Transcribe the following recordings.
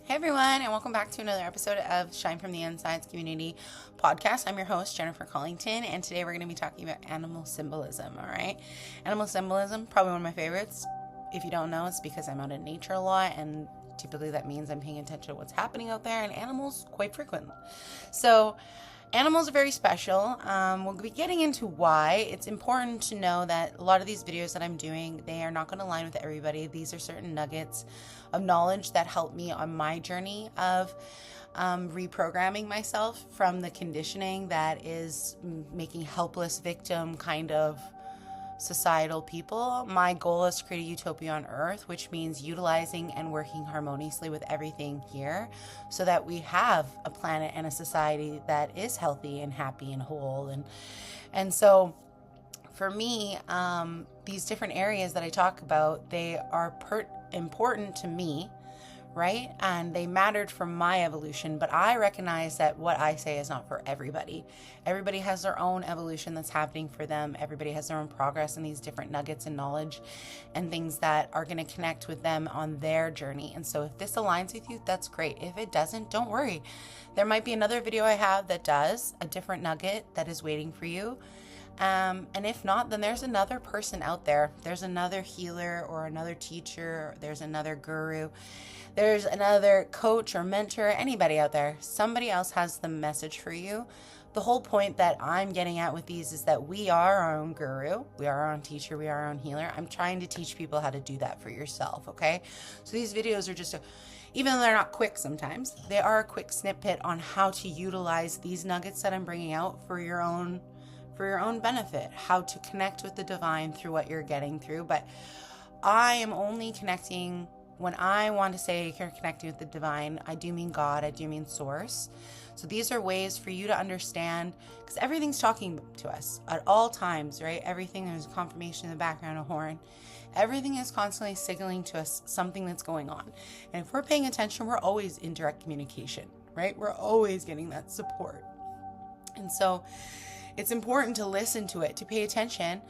Hey everyone, and welcome back to another episode of Shine from the Insides Community Podcast. I'm your host, Jennifer Collington, and today we're going to be talking about animal symbolism, all right? Animal symbolism, probably one of my favorites. If you don't know, it's because I'm out in nature a lot, and typically that means I'm paying attention to what's happening out there, and animals quite frequently. So, animals are very special. We'll be getting into why. It's important to know that a lot of these videos that I'm doing, they are not going to align with everybody. These are certain nuggets of knowledge that help me on my journey of reprogramming myself from the conditioning that is making helpless victim kind of societal people. My goal is to create a utopia on Earth, which means utilizing and working harmoniously with everything here so that we have a planet and a society that is healthy and happy and whole. And so for me, these different areas that I talk about, they are important to me, right? And they mattered for my evolution, but I recognize that what I say is not for everybody. Everybody has their own evolution that's happening for them. Everybody has their own progress in these different nuggets and knowledge and things that are going to connect with them on their journey. And so if this aligns with you, that's great. If it doesn't, don't worry. There might be another video I have that does, a different nugget that is waiting for you. And if not, then there's another person out there. There's another healer or another teacher. There's another guru. There's another coach or mentor, anybody out there. Somebody else has the message for you. The whole point that I'm getting at with these is that we are our own guru. We are our own teacher. We are our own healer. I'm trying to teach people how to do that for yourself, okay? So these videos are just even though they're not quick sometimes, they are a quick snippet on how to utilize these nuggets that I'm bringing out for your own benefit, how to connect with the divine through what you're getting through. But I am only connecting when I want to say you're connecting with the divine. I do mean God, I do mean source. So these are ways for you to understand, because everything's talking to us at all times, right? Everything, there's a confirmation in the background, a horn. Everything is constantly signaling to us something that's going on. And if we're paying attention, we're always in direct communication, right? We're always getting that support. And so it's important to listen to it, to pay attention,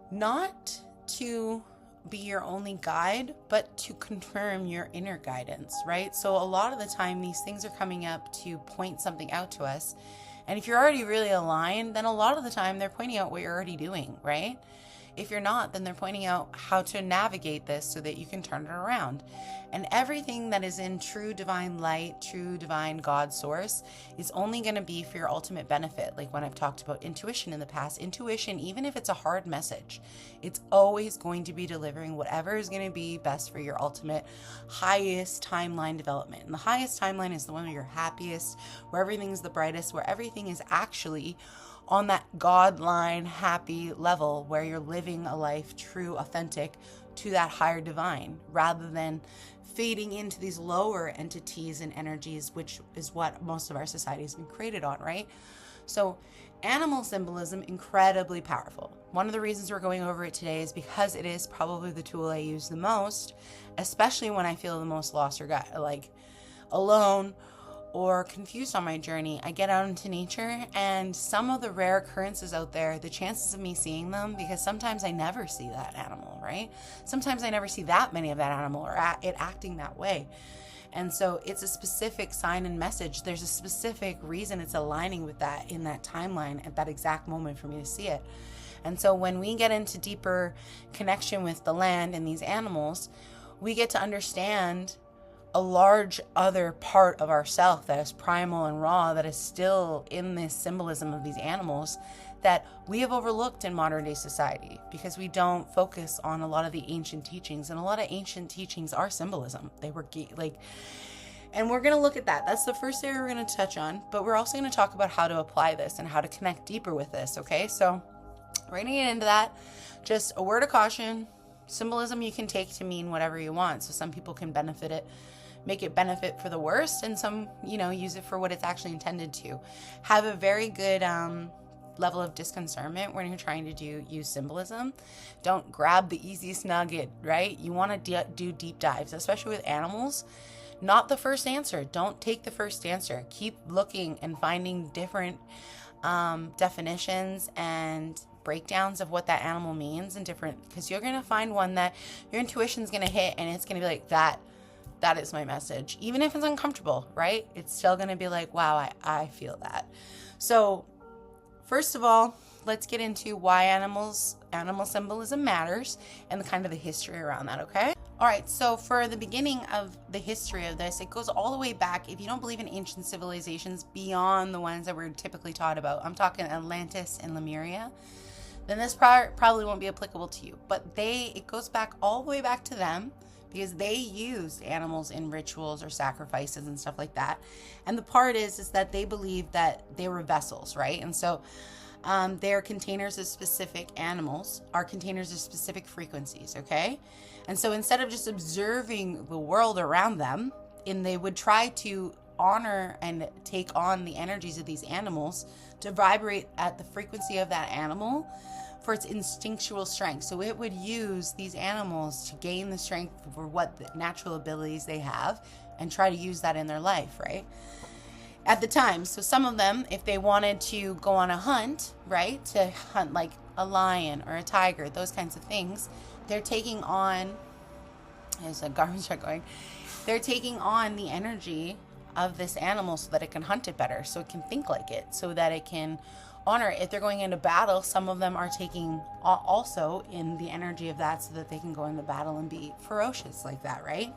not to be your only guide, but to confirm your inner guidance, right? So a lot of the time, these things are coming up to point something out to us. And if you're already really aligned, then a lot of the time they're pointing out what you're already doing, right? If you're not, then they're pointing out how to navigate this so that you can turn it around. And everything that is in true divine light, true divine God source is only going to be for your ultimate benefit. Like when I've talked about intuition in the past, intuition, even if it's a hard message, it's always going to be delivering whatever is going to be best for your ultimate highest timeline development. And the highest timeline is the one where you're happiest, where everything's the brightest, where everything is actually on that God line, happy level where you're living a life true, authentic to that higher divine, rather than fading into these lower entities and energies, which is what most of our society has been created on, right? So animal symbolism, incredibly powerful. One of the reasons we're going over it today is because it is probably the tool I use the most, especially when I feel the most lost or alone or confused on my journey. I get out into nature, and some of the rare occurrences out there, the chances of me seeing them, because sometimes I never see that animal, right? Sometimes I never see that many of that animal or it acting that way. And so it's a specific sign and message. There's a specific reason it's aligning with that in that timeline at that exact moment for me to see it. And so when we get into deeper connection with the land and these animals, we get to understand a large other part of ourself that is primal and raw, that is still in this symbolism of these animals that we have overlooked in modern day society because we don't focus on a lot of the ancient teachings. And a lot of ancient teachings are symbolism. They were and we're going to look at that. That's the first area we're going to touch on, but we're also going to talk about how to apply this and how to connect deeper with this. Okay. So we're going to get into that. Just a word of caution. Symbolism you can take to mean whatever you want. So some people can make it benefit for the worst, and some, use it for what it's actually intended to. Have a very good level of discernment when you're trying to use symbolism. Don't grab the easiest nugget, right? You want to do deep dives, especially with animals. Not the first answer. Don't take the first answer. Keep looking and finding different definitions and breakdowns of what that animal means, and different, because you're going to find one that your intuition's going to hit, and it's going to be like, That is my message. Even if it's uncomfortable, right? It's still going to be like, wow, I feel that. So first of all, let's get into why animal symbolism matters and the kind of the history around that, okay? All right, so for the beginning of the history of this, it goes all the way back, if you don't believe in ancient civilizations beyond the ones that we're typically taught about, I'm talking Atlantis and Lemuria, then this probably won't be applicable to you. But it goes back all the way back to them, because they used animals in rituals or sacrifices and stuff like that. And the part is that they believed that they were vessels, right? And so they're containers of specific animals, are containers of specific frequencies, okay? And so instead of just observing the world around them, they would try to honor and take on the energies of these animals to vibrate at the frequency of that animal for its instinctual strength. So it would use these animals to gain the strength for what the natural abilities they have and try to use that in their life, right? At the time. So some of them, if they wanted to go on a hunt, right, to hunt like a lion or a tiger, those kinds of things, they're taking on, there's a garbage truck going, they're taking on the energy of this animal so that it can hunt it better, so it can think like it, so that it can honor it. If they're going into battle, some of them are taking also in the energy of that so that they can go into battle and be ferocious like that, right?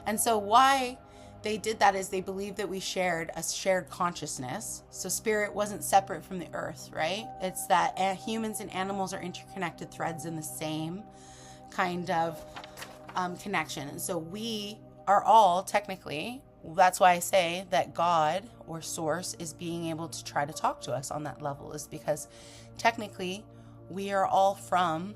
And so why they did that is they believed that we shared a shared consciousness. So spirit wasn't separate from the earth, right? It's that humans and animals are interconnected threads in the same kind of connection. And so we are all technically, that's why I say that God or source is being able to try to talk to us on that level, is because technically we are all from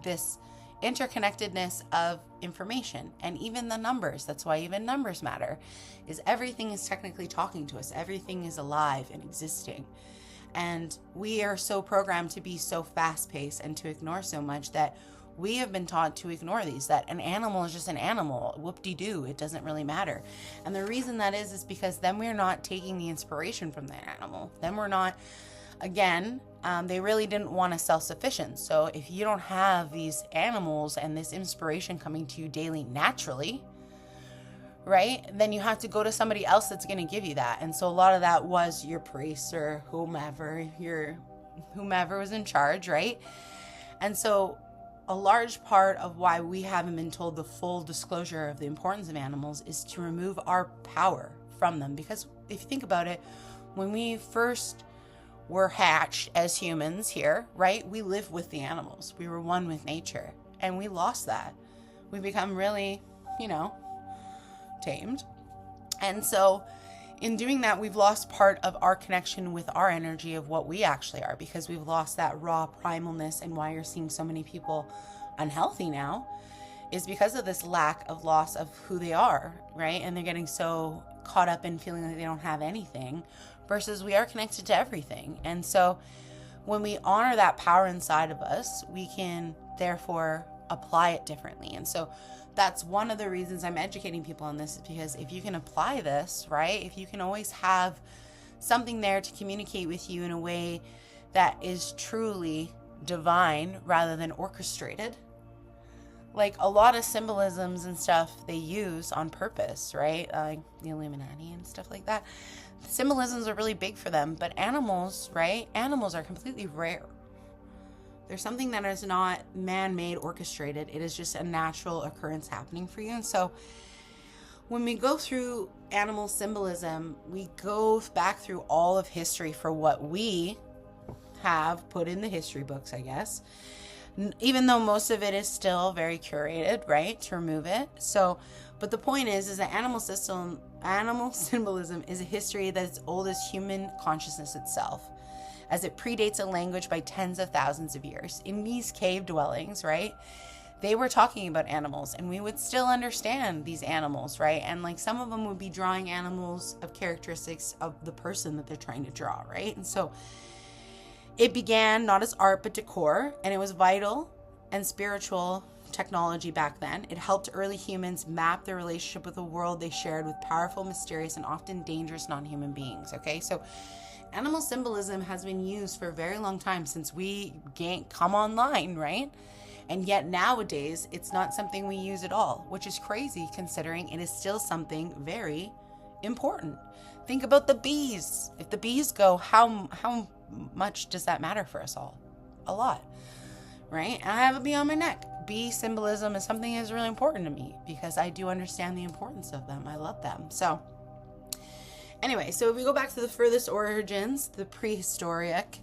this interconnectedness of information. And even the numbers, that's why even numbers matter, is everything is technically talking to us. Everything is alive and existing. And we are so programmed to be so fast-paced and to ignore so much that we have been taught to ignore these, that an animal is just an animal, whoop-de-doo, it doesn't really matter. And the reason that is because then we're not taking the inspiration from that animal. Then we're not, again, they really didn't want a self-sufficient. So if you don't have these animals and this inspiration coming to you daily naturally, right, then you have to go to somebody else that's going to give you that. And so a lot of that was your priest or whomever was in charge, right? And so a large part of why we haven't been told the full disclosure of the importance of animals is to remove our power from them. Because if you think about it, when we first were hatched as humans here, right, we lived with the animals. We were one with nature, and we lost that. We become really, tamed. And so in doing that, we've lost part of our connection with our energy of what we actually are, because we've lost that raw primalness. And why you're seeing so many people unhealthy now is because of this lack of loss of who they are, right? And they're getting so caught up in feeling like they don't have anything, versus we are connected to everything. And so when we honor that power inside of us, we can therefore apply it differently. And so that's one of the reasons I'm educating people on this, is because if you can apply this, right, if you can always have something there to communicate with you in a way that is truly divine rather than orchestrated, like a lot of symbolisms and stuff they use on purpose, right, like the Illuminati and stuff like that, symbolisms are really big for them. But animals, right, animals are completely rare. There's something that is not man-made, orchestrated. It is just a natural occurrence happening for you. And so when we go through animal symbolism, we go back through all of history for what we have put in the history books, I guess, even though most of it is still very curated, right, to remove it. So, but the point is that animal symbolism is a history that's as old as human consciousness itself, as it predates a language by tens of thousands of years. In these cave dwellings, right, they were talking about animals, and we would still understand these animals, right? And like some of them would be drawing animals of characteristics of the person that they're trying to draw, right? And so it began not as art but decor, and it was vital and spiritual technology back then. It helped early humans map their relationship with the world they shared with powerful, mysterious, and often dangerous non-human beings, okay? So animal symbolism has been used for a very long time, since we come online, right? And yet nowadays, it's not something we use at all, which is crazy considering it is still something very important. Think about the bees. If the bees go, how much does that matter for us all? A lot, right? And I have a bee on my neck. Bee symbolism is something that is really important to me because I do understand the importance of them. I love them. So anyway, so if we go back to the furthest origins, the prehistoric,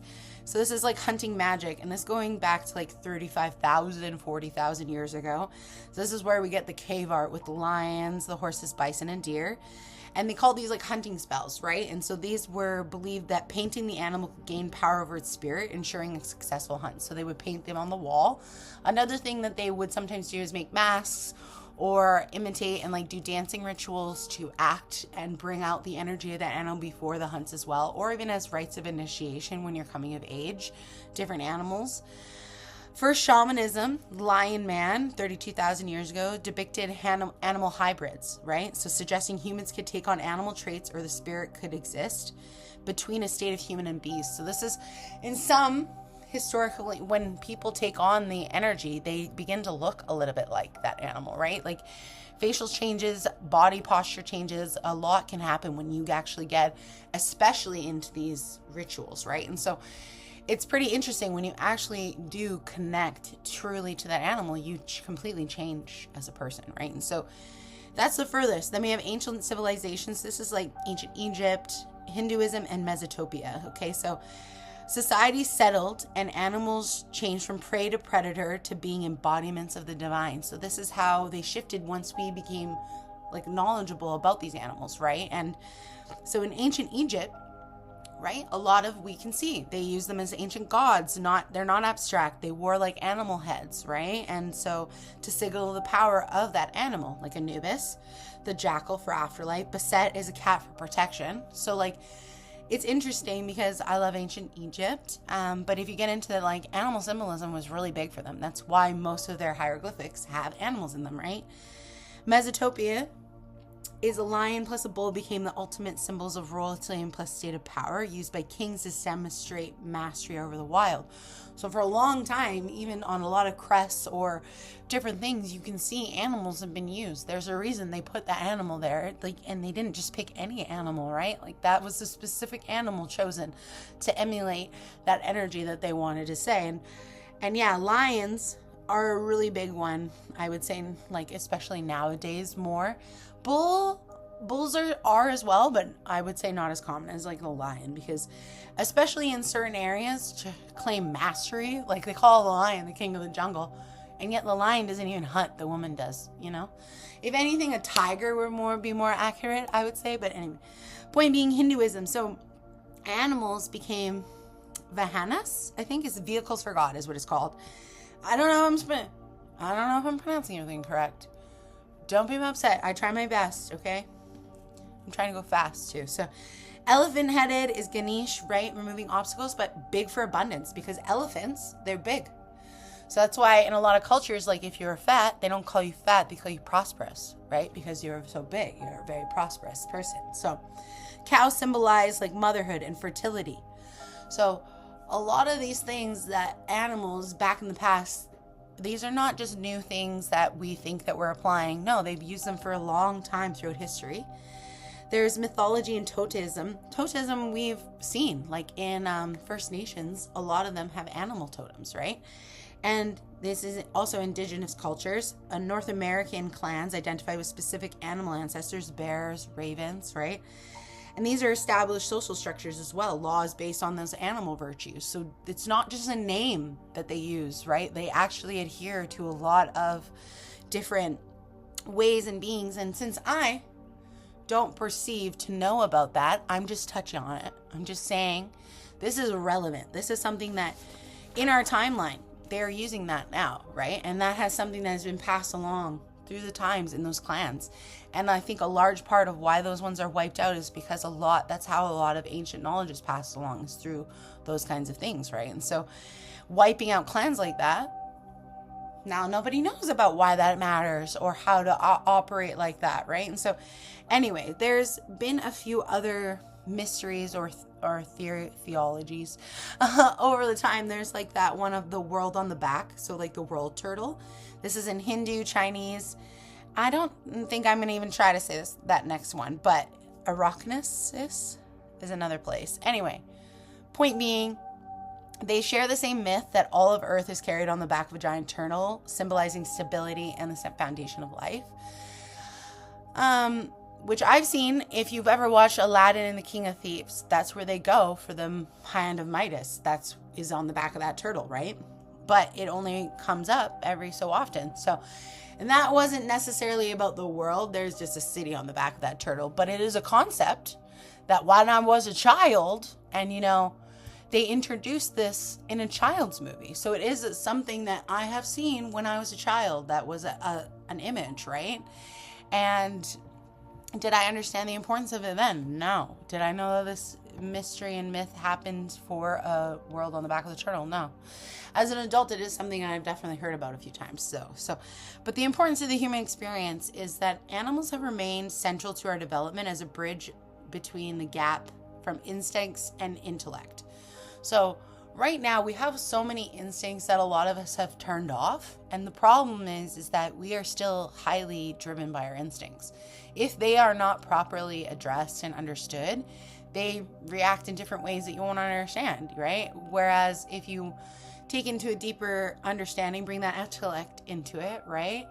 so this is like hunting magic, and this going back to like 35,000, 40,000 years ago. So this is where we get the cave art with the lions, the horses, bison, and deer. And they called these like hunting spells, right? And so these were believed that painting the animal could gain power over its spirit, ensuring a successful hunt. So they would paint them on the wall. Another thing that they would sometimes do is make masks or imitate and like do dancing rituals to act and bring out the energy of that animal before the hunts as well, or even as rites of initiation when you're coming of age, different animals. First shamanism, lion man, 32,000 years ago, depicted animal hybrids, right? So suggesting humans could take on animal traits or the spirit could exist between a state of human and beast. So this is, in some, historically, when people take on the energy, they begin to look a little bit like that animal, right? Like facial changes, body posture changes, a lot can happen when you actually get, especially into these rituals, right? And so it's pretty interesting when you actually do connect truly to that animal, you completely change as a person, right? And so that's the furthest. Then we have ancient civilizations. This is like ancient Egypt, Hinduism, and Mesopotamia. Okay, so society settled and animals changed from prey to predator to being embodiments of the divine. So this is how they shifted once we became like knowledgeable about these animals, right? And so in ancient Egypt, right, a lot of, we can see they use them as ancient gods. They're not abstract. They wore like animal heads, right? And so to signal the power of that animal, like Anubis, the jackal for afterlife, Basset is a cat for protection. So like it's interesting because I love ancient Egypt, but if you get into the like animal symbolism was really big for them. That's why most of their hieroglyphics have animals in them, right? Mesopotamia is a lion plus a bull became the ultimate symbols of royalty and plus state of power used by kings to demonstrate mastery over the wild. So for a long time, even on a lot of crests or different things, you can see animals have been used. There's a reason they put that animal there, like, and they didn't just pick any animal, right? Like that was a specific animal chosen to emulate that energy that they wanted to say. And yeah, lions are a really big one, I would say, like especially nowadays more. Bulls are as well, but I would say not as common as like the lion, because especially in certain areas to claim mastery, like they call the lion the king of the jungle, and yet the lion doesn't even hunt, the woman does, you know? If anything, a tiger would be more accurate, I would say, but anyway. Point being, Hinduism. So animals became vahanas, I think is vehicles for God is what it's called. I don't know if I'm pronouncing everything correct. Don't be upset. I try my best, okay? I'm trying to go fast too. So elephant-headed is Ganesh, right? Removing obstacles, but big for abundance, because elephants, they're big. So that's why in a lot of cultures, like if you're fat, they don't call you fat, they call you prosperous, right? Because you're so big, you're a very prosperous person. So cows symbolize like motherhood and fertility. So a lot of these things that animals back in the past, these are not just new things that we think that we're applying. No, they've used them for a long time throughout history. There's mythology and totemism. Totemism we've seen, like in First Nations, a lot of them have animal totems, right? And this is also indigenous cultures. North American clans identify with specific animal ancestors, bears, ravens, right? And these are established social structures as well, laws based on those animal virtues. So it's not just a name that they use, right? They actually adhere to a lot of different ways and beings. And since I don't perceive to know about that, I'm just touching on it. I'm just saying this is relevant. This is something that in our timeline, they're using that now, right? And that has something that has been passed along through the times in those clans. And I think a large part of why those ones are wiped out is because that's how a lot of ancient knowledge is passed along, is through those kinds of things, right? And so wiping out clans like that, now nobody knows about why that matters or how to operate like that, right? And so anyway, there's been a few other mysteries or theologies over the time. There's like that one of the world on the back, so like the world turtle. This is in Hindu, Chinese. I don't think I'm going to even try to say that next one, but Arachnis is another place. Anyway, point being, they share the same myth that all of Earth is carried on the back of a giant turtle, symbolizing stability and the foundation of life. Which I've seen. If you've ever watched Aladdin and the King of Thieves, that's where they go for the hand of Midas. Is on the back of that turtle, right? But it only comes up every so often. So, and that wasn't necessarily about the world. There's just a city on the back of that turtle. But it is a concept that when I was a child, and they introduced this in a child's movie. So it is something that I have seen when I was a child. That was an image, right? And did I understand the importance of it then? No. Did I know that this mystery and myth happened for a world on the back of the turtle? No. As an adult, it is something I've definitely heard about a few times. But the importance of the human experience is that animals have remained central to our development as a bridge between the gap from instincts and intellect. So right now we have so many instincts that a lot of us have turned off. And the problem is that we are still highly driven by our instincts. If they are not properly addressed and understood, they react in different ways that you won't understand, right? Whereas if you take into a deeper understanding, bring that intellect into it, right?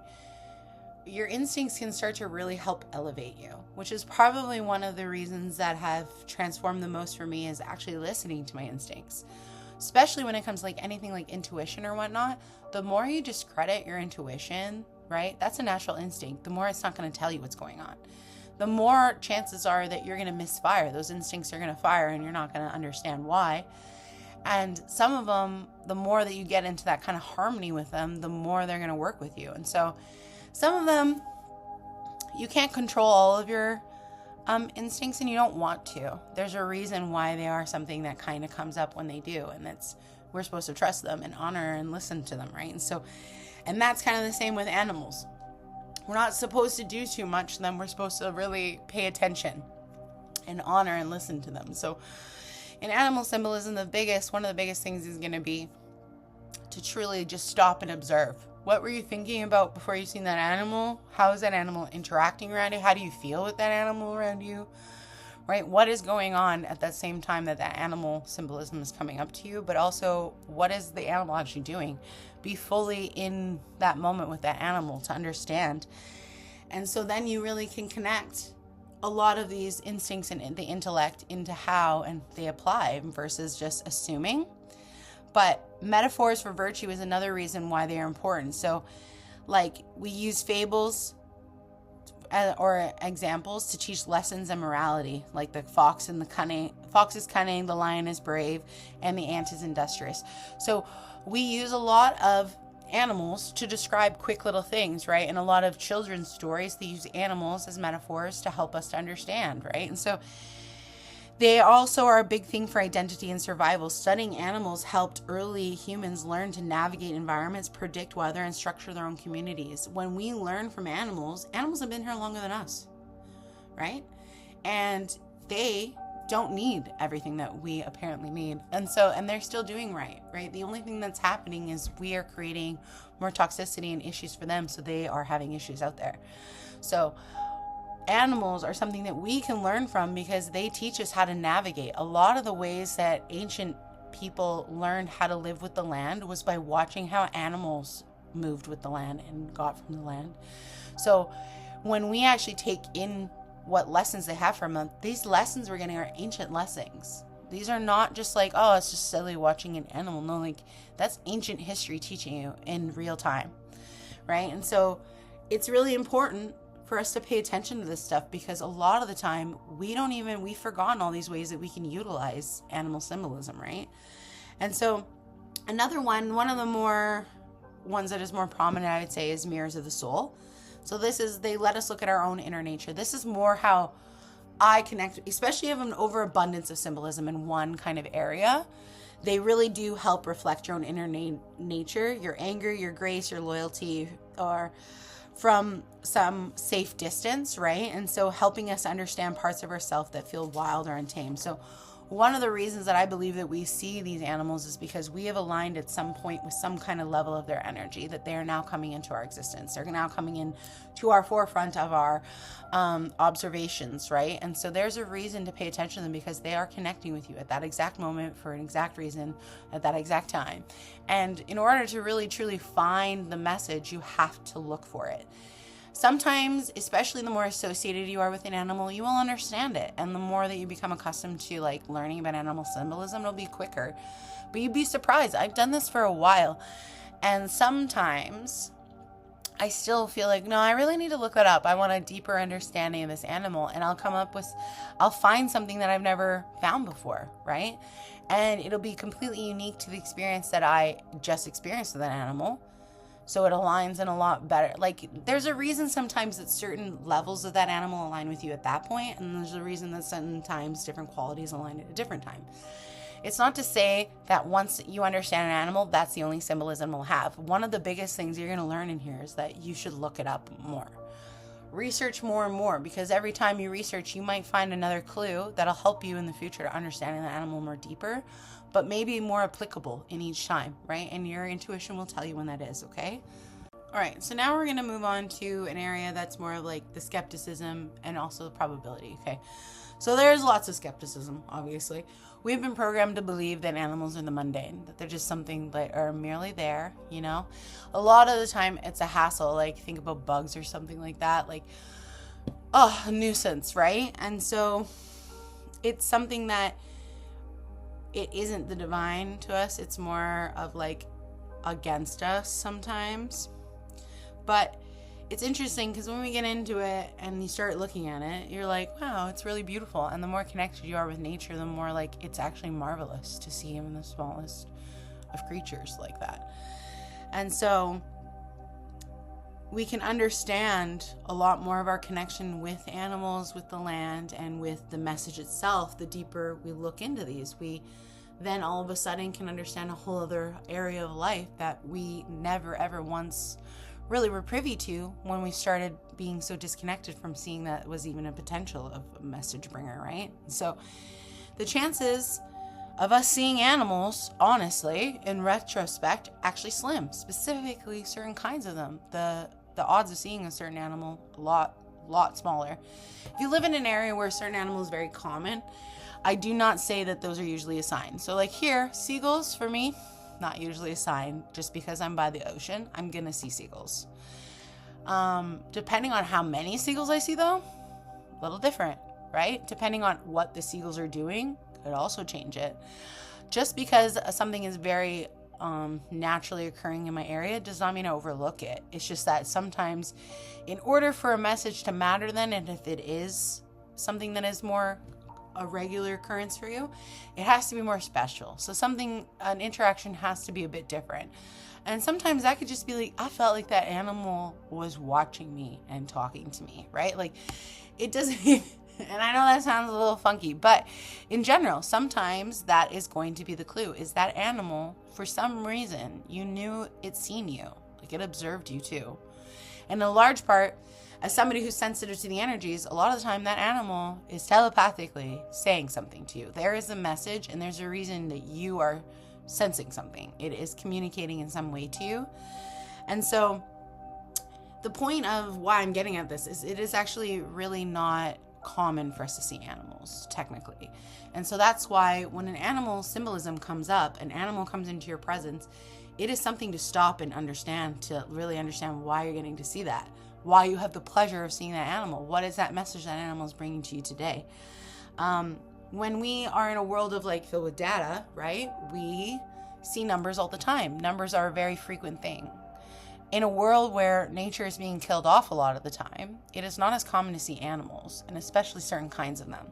Your instincts can start to really help elevate you, which is probably one of the reasons that have transformed the most for me, is actually listening to my instincts. Especially when it comes to like anything like intuition or whatnot. The more you discredit your intuition, right? That's a natural instinct. The more it's not going to tell you what's going on. The more chances are that you're going to misfire. Those instincts are going to fire and you're not going to understand why. And some of them, the more that you get into that kind of harmony with them, the more they're going to work with you. And so some of them, you can't control all of your instincts, and you don't want to. There's a reason why they are something that kind of comes up when they do. And we're supposed to trust them and honor and listen to them, right? And that's kind of the same with animals. We're not supposed to do too much to them. We're supposed to really pay attention and honor and listen to them. So in animal symbolism, one of the biggest things is going to be to truly just stop and observe. What were you thinking about before you seen that animal? How is that animal interacting around you? How do you feel with that animal around you? Right? What is going on at that same time that animal symbolism is coming up to you? But also, what is the animal actually doing? Be fully in that moment with that animal to understand. And so then you really can connect a lot of these instincts and the intellect into how and they apply versus just assuming. But metaphors for virtue is another reason why they are important. So like we use fables or examples to teach lessons and morality, like the fox is cunning, the lion is brave, and the ant is industrious. So we use a lot of animals to describe quick little things, right? And a lot of children's stories, they use animals as metaphors to help us to understand, right? And so they also are a big thing for identity and survival. Studying animals helped early humans learn to navigate environments, predict weather, and structure their own communities. When we learn from animals have been here longer than us, right? And they don't need everything that we apparently need. And they're still doing right? The only thing that's happening is we are creating more toxicity and issues for them, so they are having issues out there. So animals are something that we can learn from because they teach us how to navigate. A lot of the ways that ancient people learned how to live with the land was by watching how animals moved with the land and got from the land. So when we actually take in what lessons they have from them, these lessons we're getting are ancient lessons. These are not just like, oh, it's just silly watching an animal. No, like that's ancient history teaching you in real time, right? And so it's really important for us to pay attention to this stuff because a lot of the time we've forgotten all these ways that we can utilize animal symbolism, right? And so another one of the more ones that is more prominent, I would say, is mirrors of the soul. So they let us look at our own inner nature. This is more how I connect, especially if an overabundance of symbolism in one kind of area. They really do help reflect your own inner nature, your anger, your grace, your loyalty, or from some safe distance, right? And so helping us understand parts of ourselves that feel wild or untamed. So one of the reasons that I believe that we see these animals is because we have aligned at some point with some kind of level of their energy, that they are now coming into our existence. They're now coming in to our forefront of our observations, right? And so there's a reason to pay attention to them, because they are connecting with you at that exact moment for an exact reason at that exact time. And in order to really truly find the message, you have to look for it. Sometimes, especially the more associated you are with an animal, you will understand it. And the more that you become accustomed to like learning about animal symbolism, it'll be quicker. But you'd be surprised. I've done this for a while. And sometimes I still feel like, no, I really need to look that up. I want a deeper understanding of this animal. And I'll find something that I've never found before, right? And it'll be completely unique to the experience that I just experienced with an animal. So it aligns in a lot better. Like, there's a reason sometimes that certain levels of that animal align with you at that point, and there's a reason that sometimes different qualities align at a different time. It's not to say that once you understand an animal, that's the only symbolism we'll have. One of the biggest things you're going to learn in here is that you should look it up more. Research more and more, because every time you research, you might find another clue that'll help you in the future to understanding the animal more deeper, but maybe more applicable in each time, right? And your intuition will tell you when that is, okay? All right, so now we're going to move on to an area that's more of like the skepticism and also the probability, okay? So there's lots of skepticism, obviously. We've been programmed to believe that animals are the mundane, that they're just something that are merely there, you know? A lot of the time it's a hassle, like think about bugs or something like that, like, oh, a nuisance, right? And so it's something that it isn't the divine to us. It's more of like against us sometimes. But it's interesting because when we get into it and you start looking at it, you're like, wow, it's really beautiful. And the more connected you are with nature, the more like it's actually marvelous to see even the smallest of creatures like that. And so we can understand a lot more of our connection with animals, with the land, and with the message itself. The deeper we look into these, we then all of a sudden can understand a whole other area of life that we never ever once really were privy to when we started being so disconnected from seeing that was even a potential of a message bringer, right? So the chances of us seeing animals, honestly, in retrospect, actually slim, specifically certain kinds of them. The odds of seeing a certain animal, a lot smaller. If you live in an area where a certain animal is very common, I do not say that those are usually a sign. So like here, seagulls for me, not usually a sign. Just because I'm by the ocean, I'm gonna see seagulls. Depending on how many seagulls I see though, a little different, right? Depending on what the seagulls are doing, could also change it. Just because something is very naturally occurring in my area does not mean I overlook it. It's just that sometimes in order for a message to matter then, and if it is something that is more a regular occurrence for you, it has to be more special. So an interaction has to be a bit different. And sometimes that could just be like, I felt like that animal was watching me and talking to me, right? Like it doesn't even, and I know that sounds a little funky, but in general, sometimes that is going to be the clue, is that animal, for some reason, you knew it seen you, like it observed you too. And a large part, as somebody who's sensitive to the energies, a lot of the time that animal is telepathically saying something to you. There is a message and there's a reason that you are sensing something. It is communicating in some way to you. And so the point of why I'm getting at this is it is actually really not common for us to see animals, technically. And so that's why when an animal symbolism comes up, an animal comes into your presence, it is something to stop and understand, to really understand why you're getting to see that. Why you have the pleasure of seeing that animal. What is that message that animal is bringing to you today? When we are in a world of like filled with data, right? We see numbers all the time. Numbers are a very frequent thing. In a world where nature is being killed off a lot of the time, it is not as common to see animals, and especially certain kinds of them.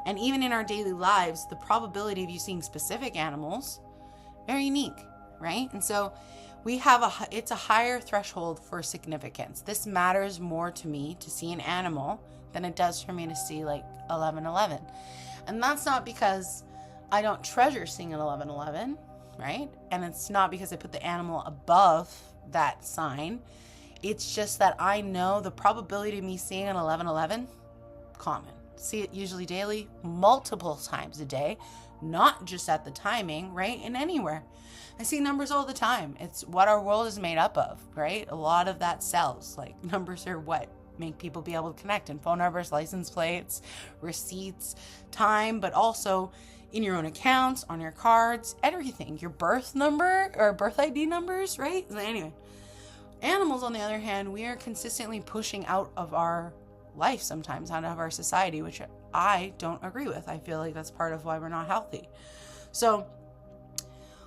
And even in our daily lives, the probability of you seeing specific animals, very unique, right? And so it's a higher threshold for significance. This matters more to me to see an animal than it does for me to see like 1111. And that's not because I don't treasure seeing an 1111, right? And it's not because I put the animal above that sign. It's just that I know the probability of me seeing an 1111, common. See it usually daily, multiple times a day, not just at the timing, right? And anywhere. I see numbers all the time. It's what our world is made up of, right? A lot of that sells. Like, numbers are what make people be able to connect, and phone numbers, license plates, receipts, time, but also in your own accounts, on your cards, everything. Your birth number or birth ID numbers, right? Anyway, animals, on the other hand, we are consistently pushing out of our life sometimes, out of our society, which I don't agree with. I feel like that's part of why we're not healthy. So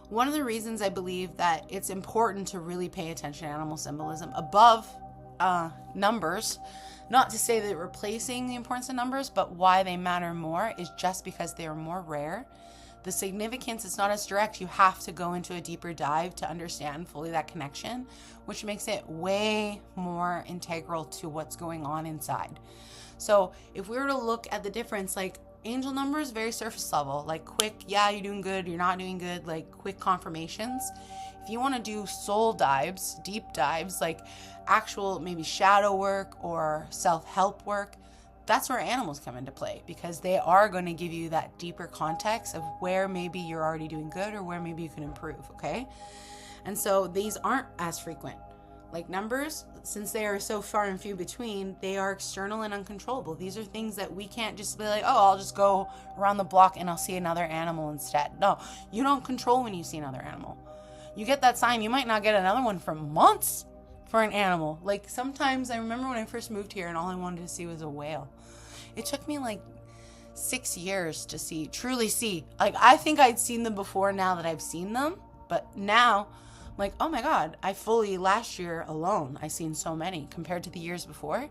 one of the reasons I believe that it's important to really pay attention to animal symbolism above numbers, not to say that they're replacing the importance of numbers, but why they matter more is just because they are more rare. The significance is not as direct. You have to go into a deeper dive to understand fully that connection, which makes it way more integral to what's going on inside. So if we were to look at the difference, like angel numbers, very surface level, like quick, yeah, you're doing good, you're not doing good, like quick confirmations. If you want to do soul dives, deep dives, like actual maybe shadow work or self-help work, that's where animals come into play, because they are going to give you that deeper context of where maybe you're already doing good or where maybe you can improve, okay? And so these aren't as frequent. Like numbers, since they are so far and few between, they are external and uncontrollable. These are things that we can't just be like, oh, I'll just go around the block and I'll see another animal instead. No, you don't control when you see another animal. You get that sign, you might not get another one for months for an animal. Like sometimes I remember when I first moved here and all I wanted to see was a whale. It took me like 6 years to truly see. Like I think I'd seen them before now that I've seen them, but now I'm like, oh my God, last year alone, I seen so many compared to the years before.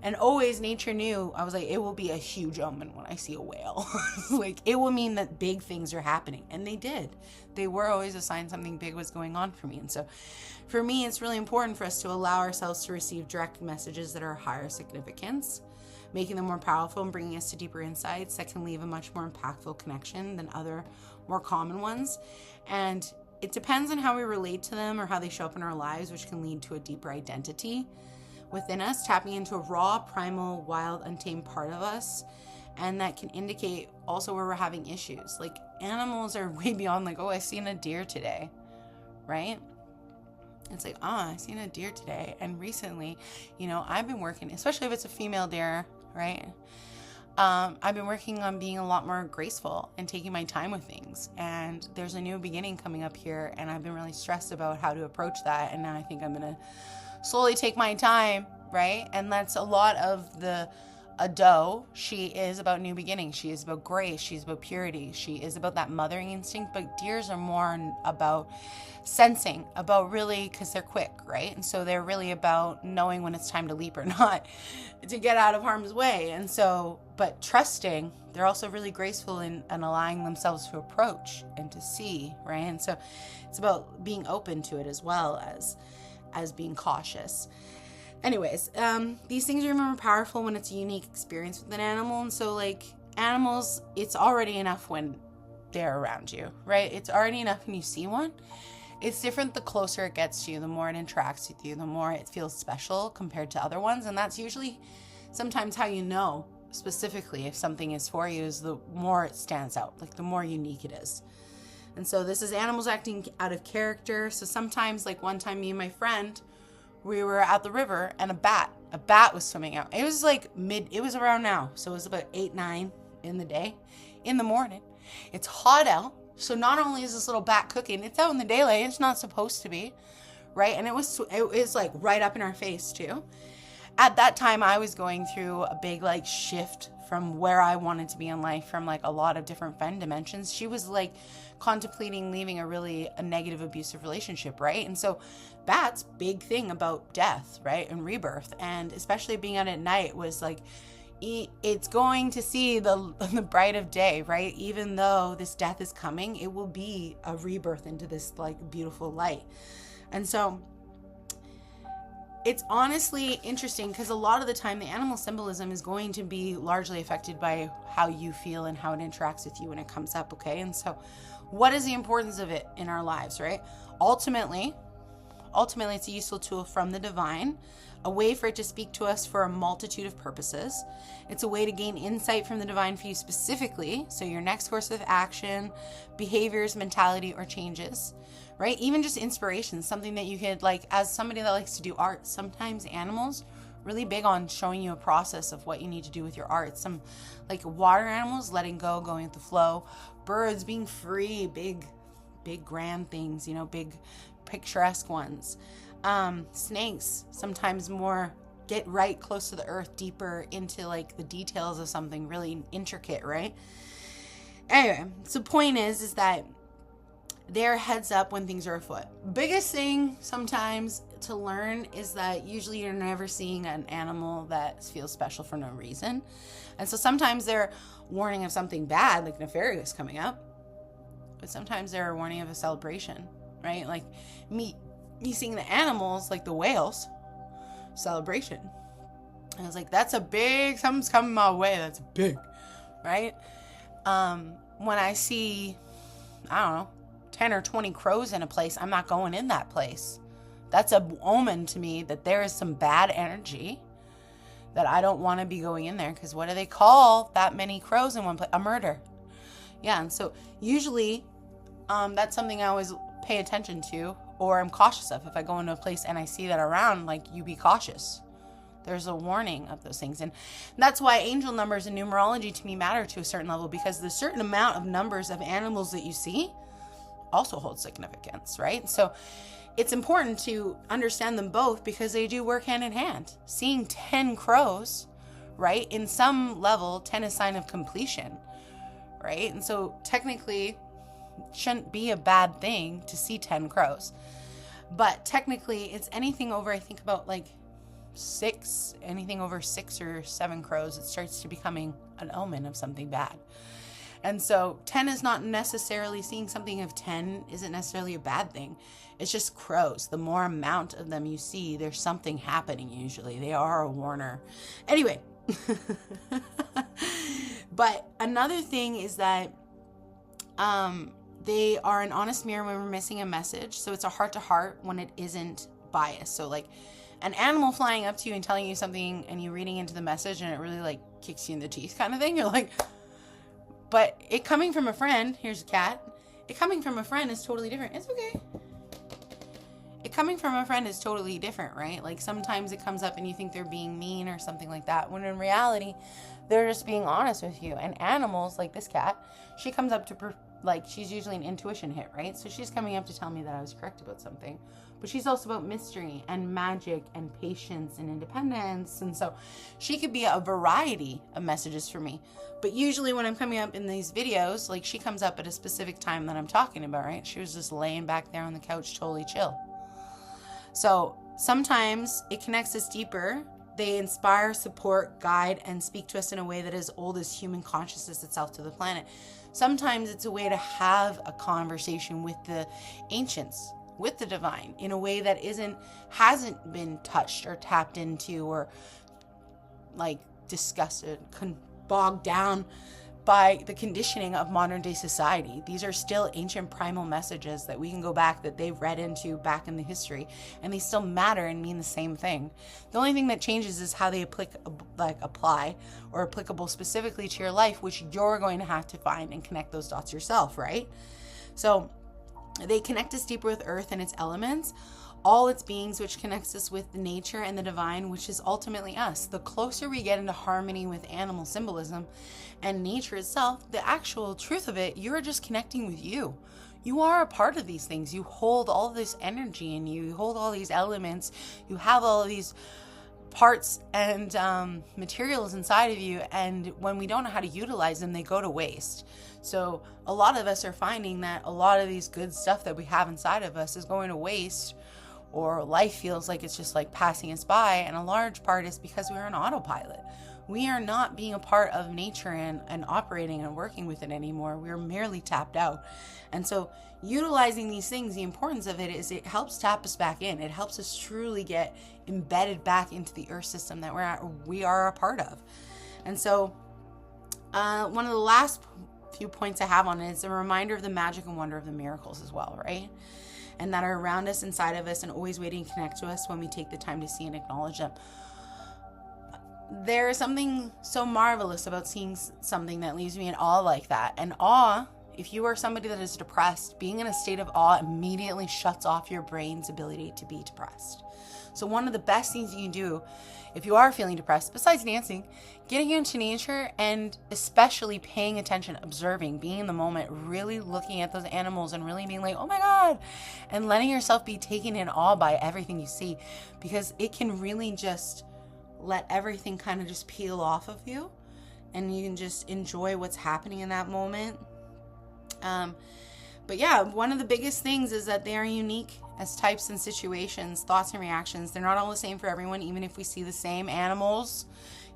And always nature knew, I was like, it will be a huge omen when I see a whale. Like it will mean that big things are happening. And they did. They were always a sign something big was going on for me. And so for me, it's really important for us to allow ourselves to receive direct messages that are higher significance, making them more powerful and bringing us to deeper insights that can leave a much more impactful connection than other more common ones. And it depends on how we relate to them or how they show up in our lives, which can lead to a deeper identity within us, tapping into a raw, primal, wild, untamed part of us. And that can indicate also where we're having issues. Like animals are way beyond like, oh, I seen a deer today, right? It's like, I seen a deer today. And recently, I've been working, especially if it's a female deer, right? I've been working on being a lot more graceful and taking my time with things. And there's a new beginning coming up here, and I've been really stressed about how to approach that. And now I think I'm going to slowly take my time, right? And that's a lot of a doe. She is about new beginnings. She is about grace. She's about purity. She is about that mothering instinct. But deers are more about sensing, about really, because they're quick, right? And so they're really about knowing when it's time to leap or not, to get out of harm's way. And so, but trusting, they're also really graceful in allowing themselves to approach and to see, right? And so it's about being open to it as well as being cautious. Anyways, these things are more powerful when it's a unique experience with an animal. And so like animals, it's already enough when they're around you, right? It's already enough when you see one. It's different the closer it gets to you, the more it interacts with you, the more it feels special compared to other ones. And that's usually sometimes how you know specifically if something is for you, is the more it stands out, like the more unique it is. And so this is animals acting out of character. So sometimes, like one time me and my friend, we were at the river and a bat was swimming out. It was like it was around now. So it was about 8, 9 in the morning. It's hot out. So not only is this little bat cooking, it's out in the daylight. It's not supposed to be, right? And it was like right up in our face too. At that time, I was going through a big like shift from where I wanted to be in life, from like a lot of different friend dimensions. She was like contemplating leaving a negative abusive relationship, right? And so bats, big thing about death, right? And rebirth. And especially being out at night was like, it's going to see the bright of day, right? Even though this death is coming, it will be a rebirth into this like beautiful light. And so it's honestly interesting because a lot of the time the animal symbolism is going to be largely affected by how you feel and how it interacts with you when it comes up, okay? And so what is the importance of it in our lives, right? Ultimately, ultimately it's a useful tool from the divine, a way for it to speak to us for a multitude of purposes. It's a way to gain insight from the divine for you specifically, so your next course of action, behaviors, mentality, or changes, right? Even just inspiration, something that you could, like, as somebody that likes to do art, sometimes animals really big on showing you a process of what you need to do with your art. Some like water animals letting go, going with the flow, birds being free, big grand things, big picturesque ones. Snakes sometimes more get right close to the earth, deeper into like the details of something really intricate, right? Anyway, so point is that they're heads up when things are afoot. Biggest thing sometimes to learn is that usually you're never seeing an animal that feels special for no reason. And so sometimes they're warning of something bad, like nefarious coming up. But sometimes they're a warning of a celebration, right? Like me seeing the animals, like the whales, celebration. And I was like, that's a big, something's coming my way. That's big, right? When I see, I don't know, 10 or 20 crows in a place, I'm not going in that place. That's an omen to me that there is some bad energy that I don't want to be going in there, because what do they call that many crows in one place? A murder. Yeah, and so usually that's something I always pay attention to, or I'm cautious of. If I go into a place and I see that around, like, you be cautious. There's a warning of those things. And that's why angel numbers and numerology to me matter to a certain level, because the certain amount of numbers of animals that you see also hold significance, right? So it's important to understand them both, because they do work hand in hand. Seeing 10 crows, right, in some level, 10 is a sign of completion, right? And so technically it shouldn't be a bad thing to see 10 crows. But technically it's anything over, I think about like 6, anything over 6 or 7 crows, it starts to becoming an omen of something bad. And so 10 is not necessarily, seeing something of 10 isn't necessarily a bad thing. It's just crows. The more amount of them you see, there's something happening usually. They are a warner. Anyway. But another thing is that they are an honest mirror when we're missing a message. So it's a heart-to-heart when it isn't biased. So like an animal flying up to you and telling you something and you reading into the message and it really like kicks you in the teeth kind of thing. You're like... But it coming from a friend, here's a cat. It coming from a friend is totally different. It's okay. It coming from a friend is totally different, right? Like sometimes it comes up and you think they're being mean or something like that, when in reality, they're just being honest with you. And animals, like this cat, she comes up to, she's usually an intuition hit, right? So she's coming up to tell me that I was correct about something. But she's also about mystery and magic and patience and independence. And so she could be a variety of messages for me. But usually when I'm coming up in these videos, like she comes up at a specific time that I'm talking about, right? She was just laying back there on the couch, totally chill. So sometimes it connects us deeper. They inspire, support, guide, and speak to us in a way that is old as human consciousness itself to the planet. Sometimes it's a way to have a conversation with the ancients, with the divine, in a way that hasn't been touched or tapped into or like discussed, bogged down by the conditioning of modern day society. These are still ancient primal messages that we can go back, that they've read into back in the history, and they still matter and mean the same thing. The only thing that changes is how they apply or applicable specifically to your life, which you're going to have to find and connect those dots yourself, right? So they connect us deeper with earth and its elements, all its beings, which connects us with nature and the divine, which is ultimately us. The closer we get into harmony with animal symbolism and nature itself, the actual truth of it, you're just connecting with you. You are a part of these things. You hold all this energy in you. You hold all these elements. You have all of these parts and materials inside of you, and when we don't know how to utilize them, they go to waste. So a lot of us are finding that a lot of these good stuff that we have inside of us is going to waste, or life feels like it's just like passing us by, and a large part is because we're on autopilot. We are not being a part of nature and operating and working with it anymore. We're merely tapped out. And so utilizing these things, the importance of it is it helps tap us back in. It helps us truly get embedded back into the earth system that we are a part of. And so one of the last few points I have on it is a reminder of the magic and wonder of the miracles as well, right? and that are around us, inside of us, and always waiting to connect to us when we take the time to see and acknowledge them. There is something so marvelous about seeing something that leaves me in awe like that. And awe, if you are somebody that is depressed, being in a state of awe immediately shuts off your brain's ability to be depressed. So one of the best things you can do if you are feeling depressed, besides dancing, getting into nature and especially paying attention, observing, being in the moment, really looking at those animals and really being like, oh my God, and letting yourself be taken in awe by everything you see, because it can really just let everything kind of just peel off of you and you can just enjoy what's happening in that moment. But yeah, one of the biggest things is that they are unique as types and situations, thoughts and reactions. They're not all the same for everyone. Even if we see the same animals,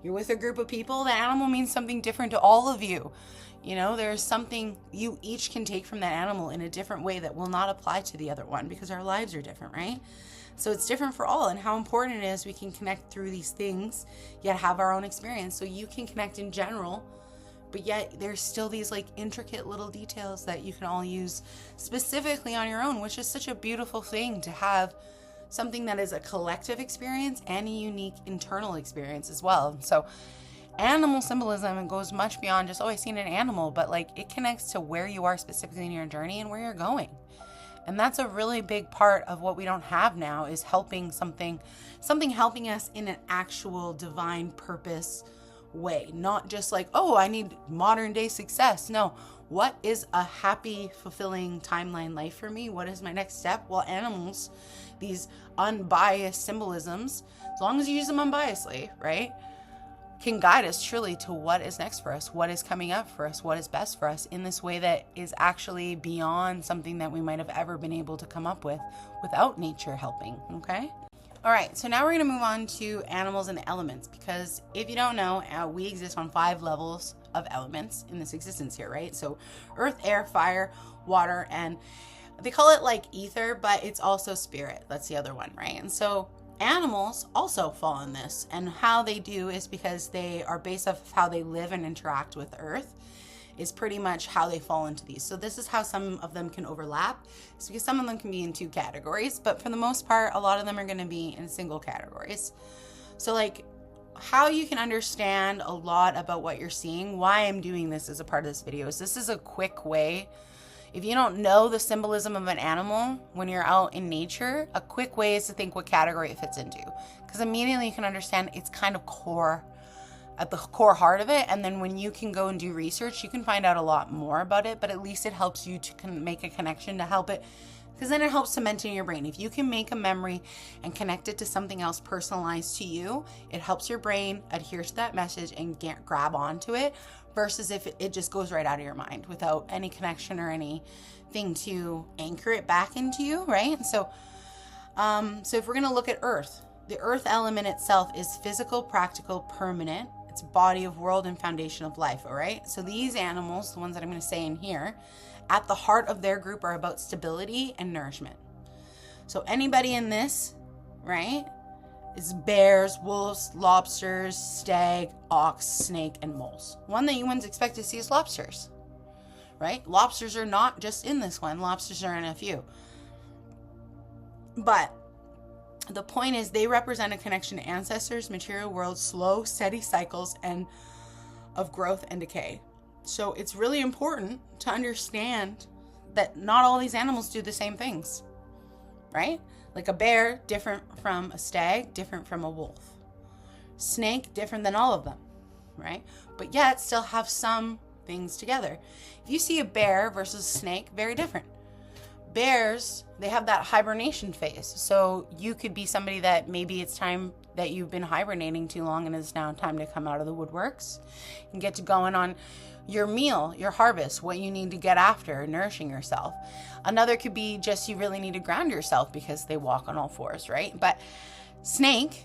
you're with a group of people, the animal means something different to all of you. You know, there's something you each can take from that animal in a different way that will not apply to the other one, because our lives are different, right? So it's different for all, and how important it is we can connect through these things, yet have our own experience. So you can connect in general, but yet there's still these like intricate little details that you can all use specifically on your own, which is such a beautiful thing, to have something that is a collective experience and a unique internal experience as well. So animal symbolism goes much beyond just, oh, I seen an animal, but like it connects to where you are specifically in your journey and where you're going. And that's a really big part of what we don't have now, is helping something helping us in an actual divine purpose way. Not just like, oh, I need modern day success. No, what is a happy, fulfilling timeline life for me? What is my next step? Well, animals, these unbiased symbolisms, as long as you use them unbiasedly, right, can guide us truly to what is next for us, what is coming up for us, what is best for us in this way that is actually beyond something that we might have ever been able to come up with without nature helping, okay? All right, so now we're going to move on to animals and elements, because if you don't know, we exist on 5 levels of elements in this existence here, right? So earth, air, fire, water, and they call it like ether, but it's also spirit. That's the other one, right? And so animals also fall in this, and how they do is because they are based off of how they live and interact with earth is pretty much how they fall into these. So this is how some of them can overlap. It's because some of them can be in 2 categories, but for the most part, a lot of them are going to be in single categories. So like how you can understand a lot about what you're seeing, why I'm doing this as a part of this video, is this is a quick way. If you don't know the symbolism of an animal when you're out in nature, a quick way is to think what category it fits into, because immediately you can understand it's kind of at the core heart of it. And then when you can go and do research, you can find out a lot more about it, but at least it helps you to make a connection to help it, because then it helps cement in your brain. If you can make a memory and connect it to something else personalized to you, it helps your brain adhere to that message and grab onto it, versus if it just goes right out of your mind without any connection or anything to anchor it back into you, right? So if we're going to look at earth, the earth element itself is physical, practical, permanent. It's body of world and foundation of life, all right? So these animals, the ones that I'm going to say in here, at the heart of their group are about stability and nourishment. So anybody in this, right, is bears, wolves, lobsters, stag, ox, snake, and moles. One that you wouldn't expect to see is lobsters, right? Lobsters are not just in this one. Lobsters are in a few. But the point is, they represent a connection to ancestors, material world, slow, steady cycles and of growth and decay. So it's really important to understand that not all these animals do the same things, right? Like a bear, different from a stag, different from a wolf. Snake, different than all of them, right? But yet still have some things together. If you see a bear versus a snake, very different. Bears, they have that hibernation phase. So you could be somebody that maybe it's time that you've been hibernating too long and it's now time to come out of the woodworks and get to going on your meal, your harvest, what you need to get after, nourishing yourself. Another could be just you really need to ground yourself because they walk on all fours, right? But snake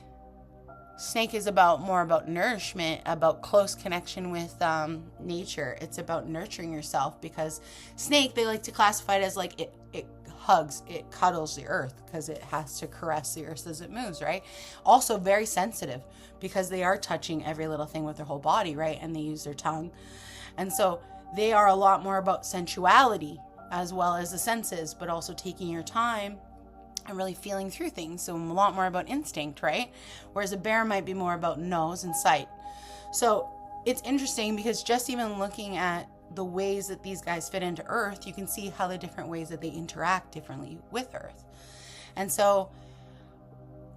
is more about nourishment, about close connection with nature. It's about nurturing yourself, because snake, they like to classify it as like it hugs, it cuddles the earth because it has to caress the earth as it moves, right? Also very sensitive because they are touching every little thing with their whole body, right? And they use their tongue. And so they are a lot more about sensuality as well as the senses, but also taking your time and really feeling through things. So a lot more about instinct, right? Whereas a bear might be more about nose and sight. So it's interesting because just even looking at the ways that these guys fit into Earth, you can see how the different ways that they interact differently with Earth. And so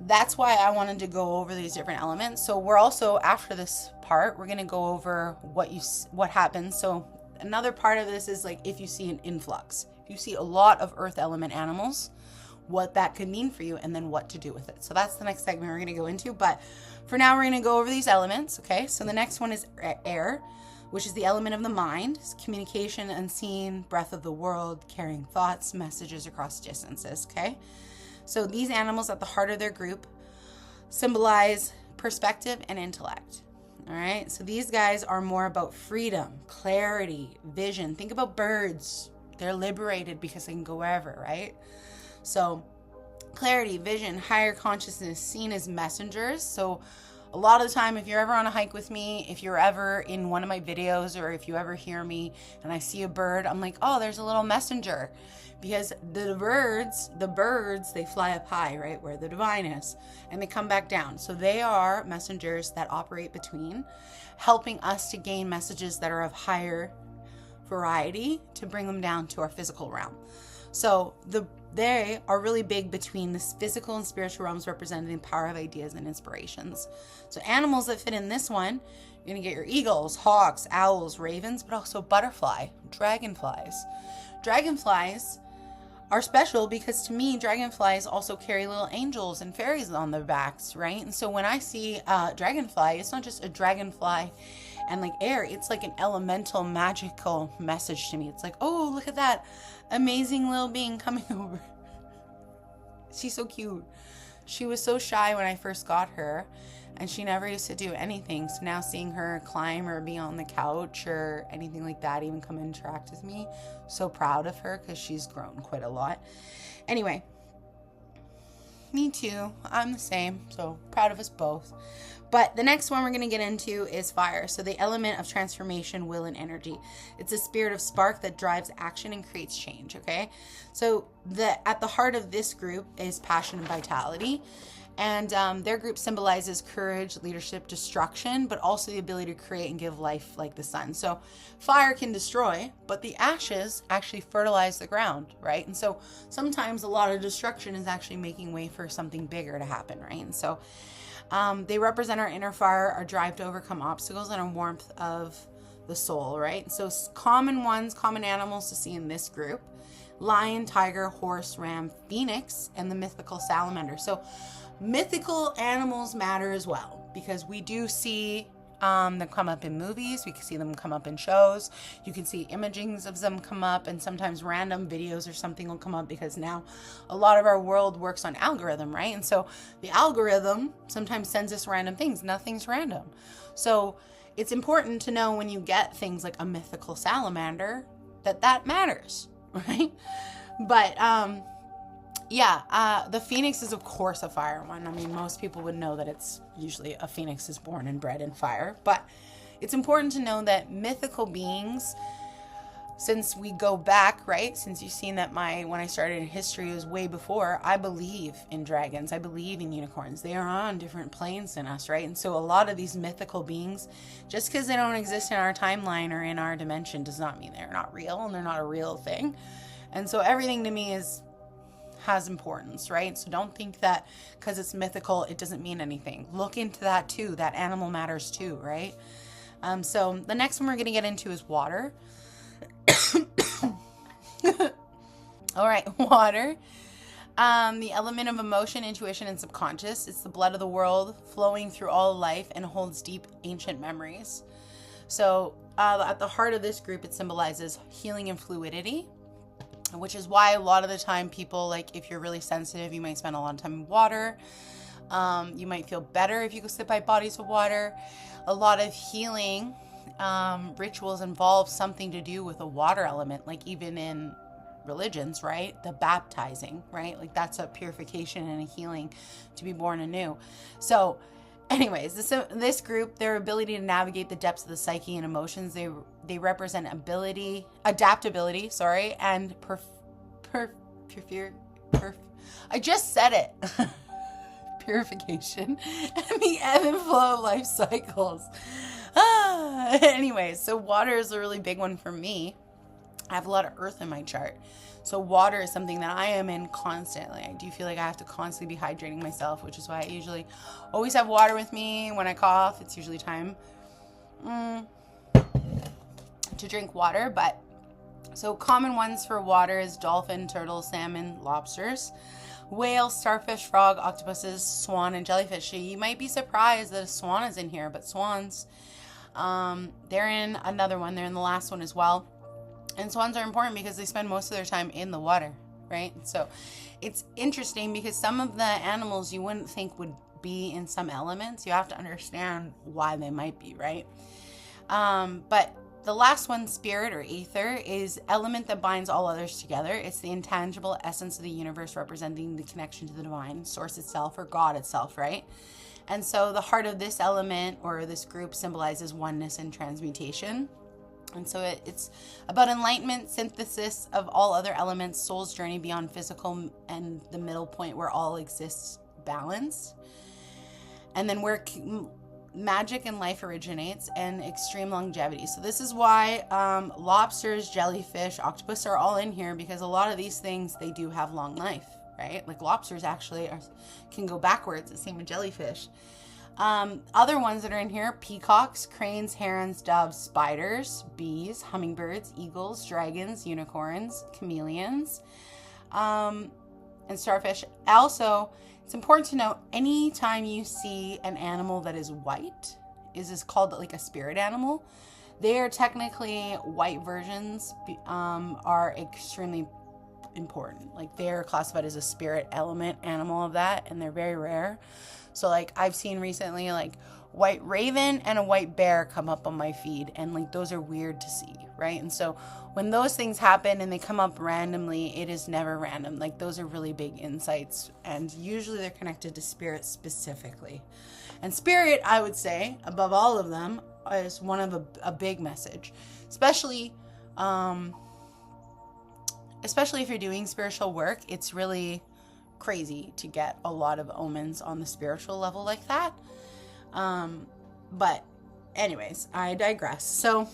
that's why I wanted to go over these different elements. So we're also, after this part, we're going to go over what happens. So another part of this is like if you see an influx, if you see a lot of Earth element animals, what that could mean for you, and then what to do with it. So that's the next segment we're going to go into. But for now, we're going to go over these elements. Okay. So the next one is air, which is the element of the mind. It's communication, unseen, breath of the world, carrying thoughts, messages across distances. Okay. So these animals at the heart of their group symbolize perspective and intellect. All right. So these guys are more about freedom, clarity, vision. Think about birds. They're liberated because they can go wherever, right? So clarity, vision, higher consciousness, seen as messengers. So a lot of the time, if you're ever on a hike with me, if you're ever in one of my videos, or if you ever hear me and I see a bird, I'm like, oh, there's a little messenger. Because the birds, they fly up high, right, where the divine is, and they come back down. So they are messengers that operate between, helping us to gain messages that are of higher variety to bring them down to our physical realm. So they are really big between this physical and spiritual realms, representing the power of ideas and inspirations. So animals that fit in this one, you're going to get your eagles, hawks, owls, ravens, but also butterfly, dragonflies. Dragonflies are special because to me, dragonflies also carry little angels and fairies on their backs, right? And so when I see a dragonfly, it's not just a dragonfly and like air, it's like an elemental magical message to me. It's like, oh, look at that amazing little being coming over. She's so cute. She was so shy when I first got her, and she never used to do anything. So now seeing her climb or be on the couch or anything like that, even come interact with me, so proud of her because she's grown quite a lot. Anyway, me too. I'm the same. So proud of us both. But the next one we're going to get into is fire. So the element of transformation, will, and energy. It's a spirit of spark that drives action and creates change, okay? So at the heart of this group is passion and vitality. And their group symbolizes courage, leadership, destruction, but also the ability to create and give life like the sun. So fire can destroy, but the ashes actually fertilize the ground, right? And so sometimes a lot of destruction is actually making way for something bigger to happen, right? And so they represent our inner fire, our drive to overcome obstacles, and our warmth of the soul, right? So common animals to see in this group: lion, tiger, horse, ram, phoenix, and the mythical salamander. So mythical animals matter as well, because we do see them come up in movies. We can see them come up in shows. You can see imagings of them come up, and sometimes random videos or something will come up, because now a lot of our world works on algorithm, right? And so the algorithm sometimes sends us random things. Nothing's random. So it's important to know when you get things like a mythical salamander that matters, right? But the phoenix is of course a fire one. I mean, most people would know that it's usually a phoenix is born and bred in fire, but it's important to know that mythical beings, since we go back, right? Since you've seen that when I started in history was way before, I believe in dragons. I believe in unicorns. They are on different planes than us, right? And so a lot of these mythical beings, just because they don't exist in our timeline or in our dimension, does not mean they're not real and they're not a real thing. And so everything to me has importance, right? So don't think that because it's mythical, it doesn't mean anything. Look into that too. That animal matters too, right? So the next one we're going to get into is water. All right, water. The element of emotion, intuition, and subconscious. It's the blood of the world flowing through all life and holds deep ancient memories. So at the heart of this group, it symbolizes healing and fluidity, which is why a lot of the time people, like if you're really sensitive, you might spend a lot of time in water. You might feel better if you go sit by bodies of water. A lot of healing rituals involve something to do with the water element, like even in religions, right? The baptizing, right? Like that's a purification and a healing to be born anew. So anyways, this group, their ability to navigate the depths of the psyche and emotions, they represent adaptability, and I just said it. Purification and the ebb and flow of life cycles. Anyways, so water is a really big one for me. I have a lot of earth in my chart. So water is something that I am in constantly. I do feel like I have to constantly be hydrating myself, which is why I usually always have water with me when I cough. It's usually time to drink water. But so common ones for water is dolphin, turtle, salmon, lobsters, whale, starfish, frog, octopuses, swan, and jellyfish. So you might be surprised that a swan is in here, but swans, they're in another one. They're in the last one as well. And swans are important because they spend most of their time in the water, right? So it's interesting because some of the animals you wouldn't think would be in some elements. You have to understand why they might be, right? But the last one, spirit or ether, is element that binds all others together. It's the intangible essence of the universe, representing the connection to the divine source itself or God itself, right? And so the heart of this element or this group symbolizes oneness and transmutation. And so it's about enlightenment, synthesis of all other elements, soul's journey beyond physical, and the middle point where all exists balanced. And then where magic and life originates, and extreme longevity. So this is why lobsters, jellyfish, octopus are all in here, because a lot of these things, they do have long life, right? Like lobsters actually can go backwards, the same with jellyfish. Other ones that are in here: peacocks, cranes, herons, doves, spiders, bees, hummingbirds, eagles, dragons, unicorns, chameleons, and starfish. Also, it's important to note, anytime you see an animal that is white, is called like a spirit animal. They are technically white versions, are extremely important. Like they're classified as a spirit element animal of that, and they're very rare. So like I've seen recently like white raven and a white bear come up on my feed, and like those are weird to see, right? And so when those things happen and they come up randomly, it is never random. Like those are really big insights, and usually they're connected to spirit specifically. And spirit, I would say, above all of them, is one of a big message, especially if you're doing spiritual work. It's really crazy to get a lot of omens on the spiritual level like that. But anyways, I digress. So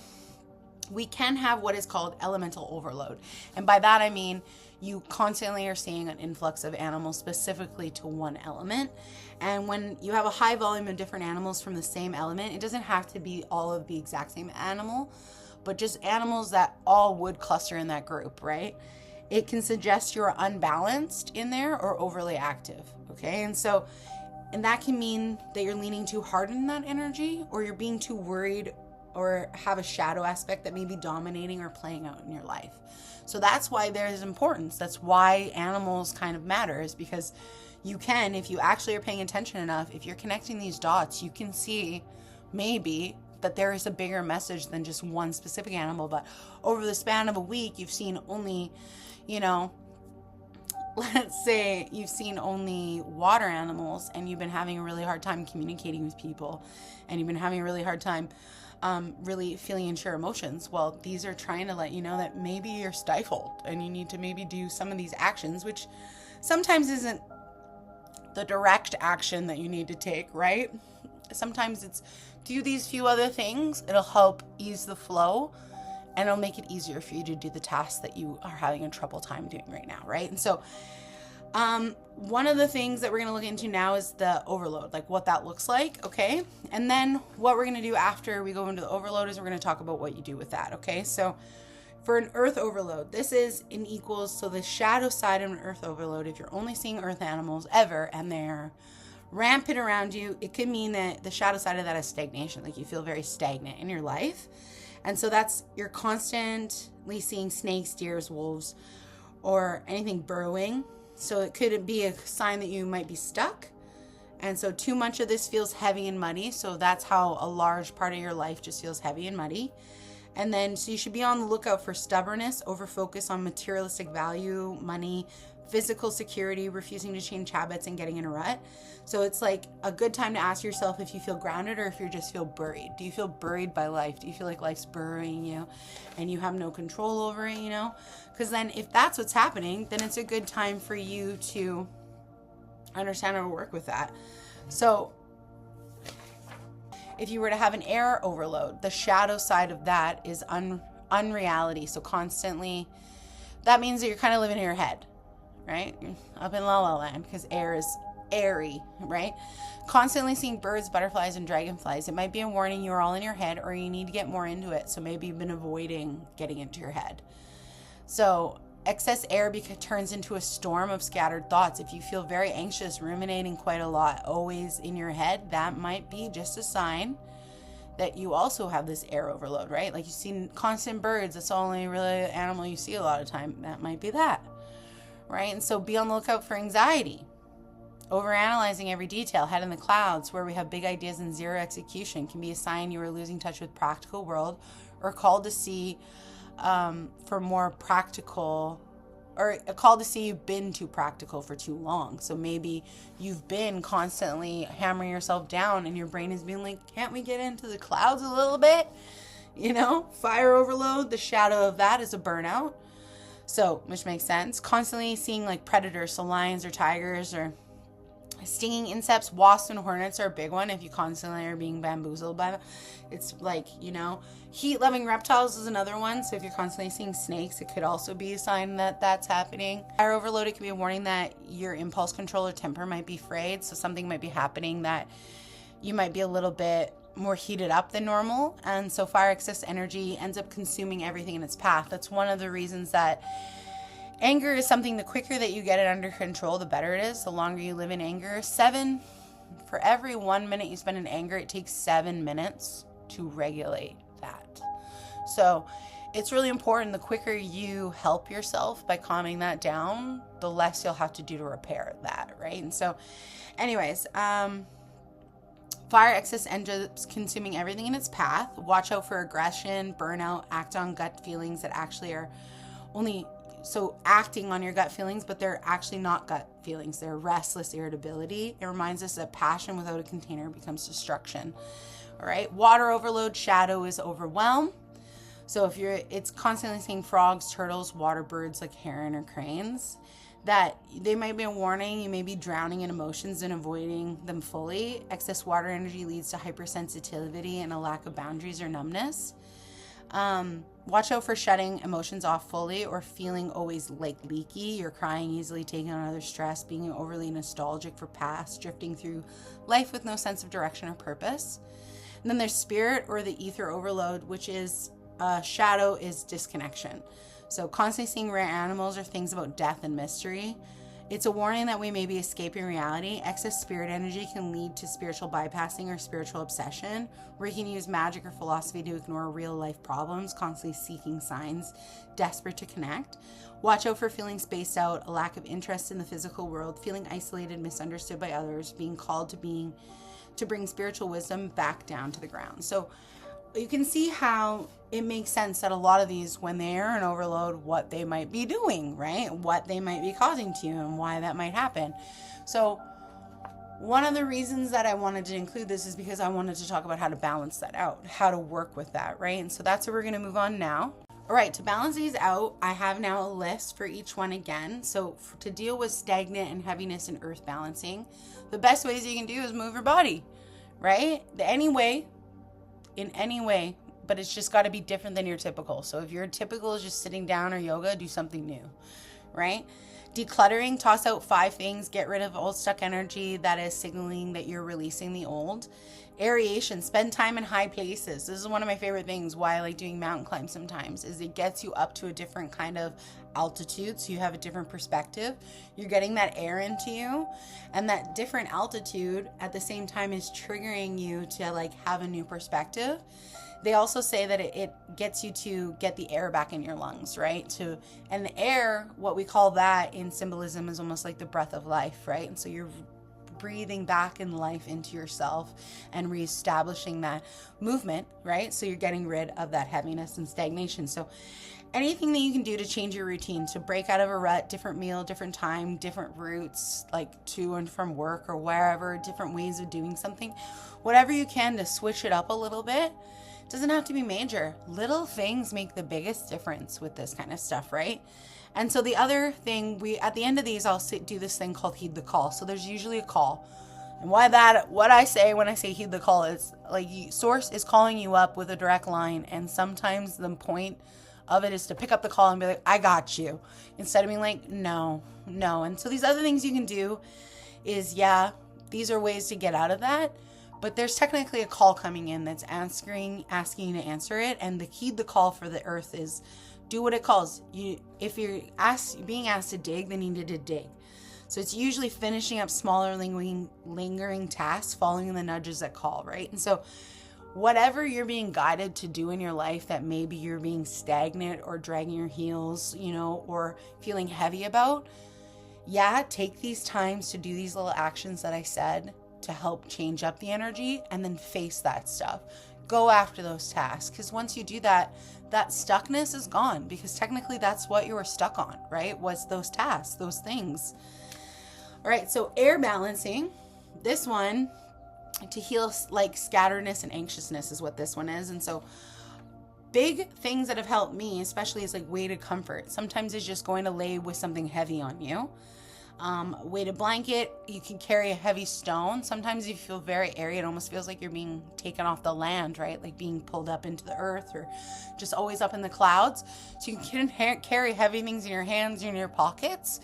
we can have what is called elemental overload. And by that, I mean, you constantly are seeing an influx of animals specifically to one element. And when you have a high volume of different animals from the same element, it doesn't have to be all of the exact same animal, but just animals that all would cluster in that group, right? It can suggest you're unbalanced in there or overly active, okay? And that can mean that you're leaning too hard in that energy, or you're being too worried, or have a shadow aspect that may be dominating or playing out in your life. So that's why there's importance. That's why animals kind of matter, is because you can, if you actually are paying attention enough, if you're connecting these dots, you can see maybe that there is a bigger message than just one specific animal. But over the span of a week, you've seen only, let's say you've seen only water animals, and you've been having a really hard time communicating with people, and you've been having a really hard time really feeling into your emotions. Well, these are trying to let you know that maybe you're stifled, and you need to maybe do some of these actions, which sometimes isn't the direct action that you need to take, right? Sometimes it's do these few other things. It'll help ease the flow, and it'll make it easier for you to do the tasks that you are having a trouble time doing right now, right? And so one of the things that we're going to look into now is the overload, like what that looks like, okay? And then what we're going to do after we go into the overload is we're going to talk about what you do with that, okay? So for an earth overload, this is in equals, so the shadow side of an earth overload, if you're only seeing earth animals ever and they're rampant around you, it could mean that the shadow side of that is stagnation, like you feel very stagnant in your life. And so that's, you're constantly seeing snakes, deers, wolves, or anything burrowing. So it could be a sign that you might be stuck. And so too much of this feels heavy and muddy. So that's how a large part of your life just feels heavy and muddy. And then, so you should be on the lookout for stubbornness, over focus on materialistic value, money, physical security, refusing to change habits, and getting in a rut. So it's like a good time to ask yourself if you feel grounded or if you just feel buried. Do you feel buried by life? Do you feel like life's burying you and you have no control over it, Because then if that's what's happening, then it's a good time for you to understand how to work with that. So if you were to have an air overload, the shadow side of that is unreality. So constantly, that means that you're kind of living in your head, right? Up in La La Land, because air is airy, right? Constantly seeing birds, butterflies, and dragonflies. It might be a warning you're all in your head, or you need to get more into it. So maybe you've been avoiding getting into your head. So excess air turns into a storm of scattered thoughts. If you feel very anxious, ruminating quite a lot, always in your head, that might be just a sign that you also have this air overload, right? Like you see constant birds, that's the only really animal you see a lot of time. That might be that, right? And so be on the lookout for anxiety. Overanalyzing every detail, head in the clouds, where we have big ideas and zero execution, can be a sign you are losing touch with practical world, or called to see for more practical, or a call to see you've been too practical for too long. So maybe you've been constantly hammering yourself down and your brain is being like, can't we get into the clouds a little bit? Fire overload, the shadow of that is a burnout. So, which makes sense. Constantly seeing like predators, so lions or tigers or stinging insects, wasps and hornets are a big one. If you constantly are being bamboozled by them, it's like, heat-loving reptiles is another one. So if you're constantly seeing snakes, it could also be a sign that that's happening. Fire overload, it could be a warning that your impulse control or temper might be frayed. So something might be happening that you might be a little bit more heated up than normal. And so fire excess energy ends up consuming everything in its path. That's one of the reasons that anger is something, the quicker that you get it under control, the better it is. The longer you live in anger. For every 1 minute you spend in anger, it takes 7 minutes to regulate that. So it's really important. The quicker you help yourself by calming that down, the less you'll have to do to repair that, right? And so anyways, fire excess ends up consuming everything in its path. Watch out for aggression, burnout, act on gut feelings that actually are only... So acting on your gut feelings, but they're actually not gut feelings. They're restless irritability. It reminds us that passion without a container becomes destruction. All right. Water overload, shadow is overwhelm. So if it's constantly seeing frogs, turtles, water birds like heron or cranes, that they might be a warning. You may be drowning in emotions and avoiding them fully. Excess water energy leads to hypersensitivity and a lack of boundaries or numbness. Watch out for shutting emotions off fully or feeling always like leaky. You're crying easily, taking on other stress, being overly nostalgic for past, drifting through life with no sense of direction or purpose. And then there's spirit or the ether overload, which is shadow is disconnection. So constantly seeing rare animals or things about death and mystery. It's a warning that we may be escaping reality. Excess spirit energy can lead to spiritual bypassing or spiritual obsession, where you can use magic or philosophy to ignore real life problems, constantly seeking signs, desperate to connect. Watch out for feeling spaced out, a lack of interest in the physical world, feeling isolated, misunderstood by others, being called to bring spiritual wisdom back down to the ground. So you can see how it makes sense that a lot of these, when they are in overload, what they might be doing, right? What they might be causing to you and why that might happen. So one of the reasons that I wanted to include this is because I wanted to talk about how to balance that out, how to work with that, right? And so that's what we're going to move on now. All right, to balance these out, I have now a list for each one again. So to deal with stagnant and heaviness and earth balancing, the best ways you can do is move your body, right? In any way, but it's just got to be different than your typical. So if your typical is just sitting down or yoga, do something new, right? Decluttering, toss out 5 things, get rid of old stuck energy that is signaling that you're releasing the old. Aeration, spend time in high places. This is one of my favorite things why I like doing mountain climbs sometimes, is it gets you up to a different kind of altitude, so you have a different perspective. You're getting that air into you, and that different altitude at the same time is triggering you to like have a new perspective. They also say that it gets you to get the air back in your lungs, right? And the air, what we call that in symbolism, is almost like the breath of life, right? And so you're breathing back in life into yourself and reestablishing that movement, right? So you're getting rid of that heaviness and stagnation. So anything that you can do to change your routine, to break out of a rut, different meal, different time, different routes, like to and from work or wherever, different ways of doing something, whatever you can to switch it up a little bit. It doesn't have to be major. Little things make the biggest difference with this kind of stuff, right? And so the other thing, at the end of these, I'll do this thing called heed the call. So there's usually a call. And what I say when I say heed the call is like source is calling you up with a direct line. And sometimes the point of it is to pick up the call and be like, I got you, instead of being like, no. And so these other things you can do is, these are ways to get out of that. But there's technically a call coming in that's asking you to answer it. And the heed the call for the earth is do what it calls you. If you're being asked to dig, then you need to dig. So it's usually finishing up smaller lingering tasks, following the nudges that call, right? And so whatever you're being guided to do in your life that maybe you're being stagnant or dragging your heels, or feeling heavy about, take these times to do these little actions that I said to help change up the energy, and then face that stuff. Go after those tasks, because once you do that, that stuckness is gone, because technically that's what you were stuck on, right? Was those tasks, those things. All right, so air balancing, this one, to heal like scatteredness and anxiousness is what this one is. And so big things that have helped me, especially, is like weighted comfort. Sometimes it's just going to lay with something heavy on you. Weighted blanket, you can carry a heavy stone. Sometimes you feel very airy. It almost feels like you're being taken off the land, right? Like being pulled up into the earth, or just always up in the clouds. So you can carry heavy things in your hands or in your pockets.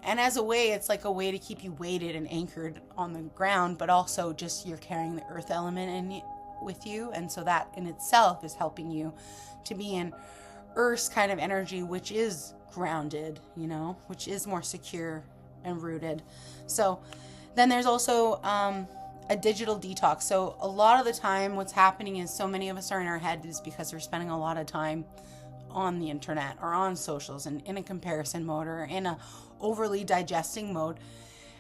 And as a way, it's like a way to keep you weighted and anchored on the ground, but also just you're carrying the earth element with you. And so that in itself is helping you to be in earth's kind of energy, which is grounded, which is more secure and rooted. So then there's also a digital detox. So a lot of the time what's happening is so many of us are in our head is because we're spending a lot of time on the internet or on socials and in a comparison mode or in a overly digesting mode.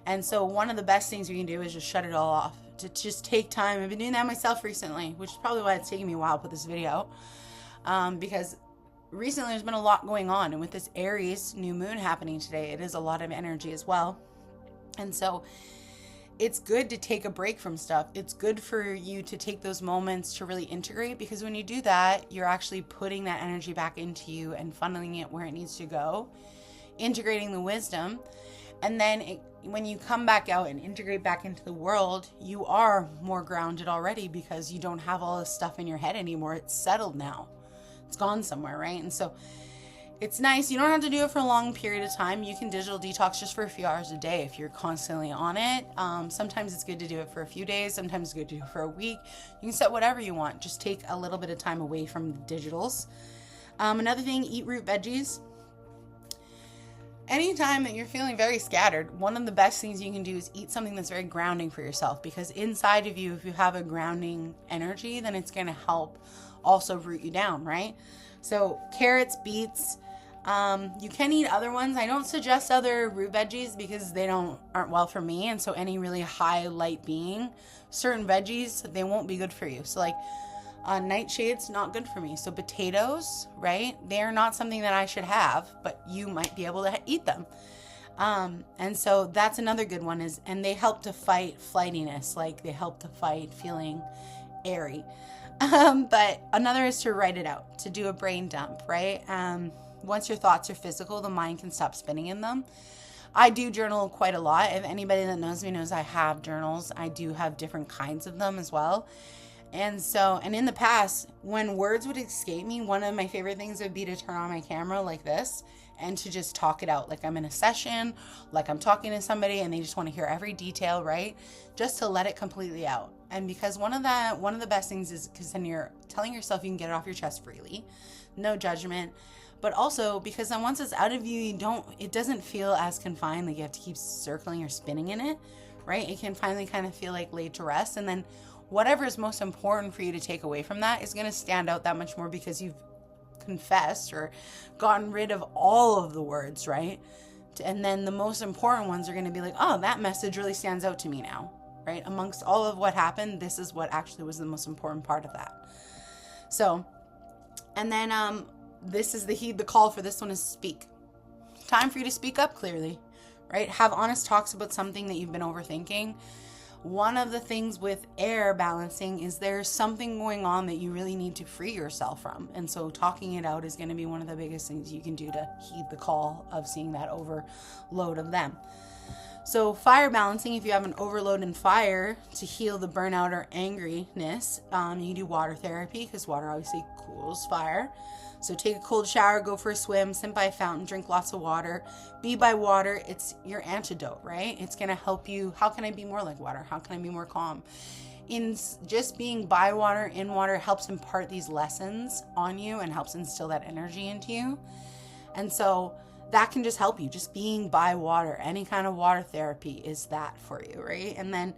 And so one of the best things we can do is just shut it all off, to just take time. I've been doing that myself recently, which is probably why it's taking me a while to put this video, because recently there's been a lot going on, and with this Aries new moon happening today, it is a lot of energy as well. And so it's good to take a break from stuff. It's good for you to take those moments to really integrate, because when you do that, you're actually putting that energy back into you and funneling it where it needs to go, integrating the wisdom. And then when you come back out and integrate back into the world, you are more grounded already, because you don't have all this stuff in your head anymore. It's settled now. It's gone somewhere, right? And so it's nice. You don't have to do it for a long period of time. You can digital detox just for a few hours a day if you're constantly on it. Sometimes it's good to do it for a few days. Sometimes it's good to do it for a week. You can set whatever you want. Just take a little bit of time away from the digitals. Another thing, eat root veggies. Anytime that you're feeling very scattered, one of the best things you can do is eat something that's very grounding for yourself, because inside of you, if you have a grounding energy, then it's going to help also root you down, right? So carrots, beets, you can eat other ones. I don't suggest other root veggies because they aren't well for me. And so any really high light being, certain veggies, they won't be good for you. So like nightshades, not good for me. So potatoes, right? They're not something that I should have, but you might be able to eat them. And so that's another good one and they help to fight flightiness. Like they help to fight feeling airy. But another is to write it out, to do a brain dump, right? Once your thoughts are physical, the mind can stop spinning in them. I do journal quite a lot. If anybody that knows me knows I have journals. I do have different kinds of them as well. And in the past, when words would escape me, one of my favorite things would be to turn on my camera like this and to just talk it out. Like I'm in a session, like I'm talking to somebody and they just want to hear every detail, right? Just to let it completely out. And because one of the best things is because then you're telling yourself you can get it off your chest freely, no judgment. But also because then once it's out of you, it doesn't feel as confined, like you have to keep circling or spinning in it, right? It can finally kind of feel like laid to rest. And then whatever is most important for you to take away from that is going to stand out that much more because you've confessed or gotten rid of all of the words, right? And then the most important ones are going to be like, oh, that message really stands out to me now, right? Amongst all of what happened, this is what actually was the most important part of that. So, and then this is the heed the call for this one is speak. Time for you to speak up clearly, right? Have honest talks about something that you've been overthinking. One of the things with air balancing is there's something going on that you really need to free yourself from. And so talking it out is going to be one of the biggest things you can do to heed the call of seeing that overload of them. So fire balancing, if you have an overload in fire, to heal the burnout or angriness, you do water therapy because water obviously cools fire. So take a cold shower, go for a swim, sit by a fountain, drink lots of water. Be by water. It's your antidote, right? It's going to help you. How can I be more like water? How can I be more calm? In just being by water, in water, helps impart these lessons on you and helps instill that energy into you. And so that can just help you. Just being by water, any kind of water therapy is that for you, right? And then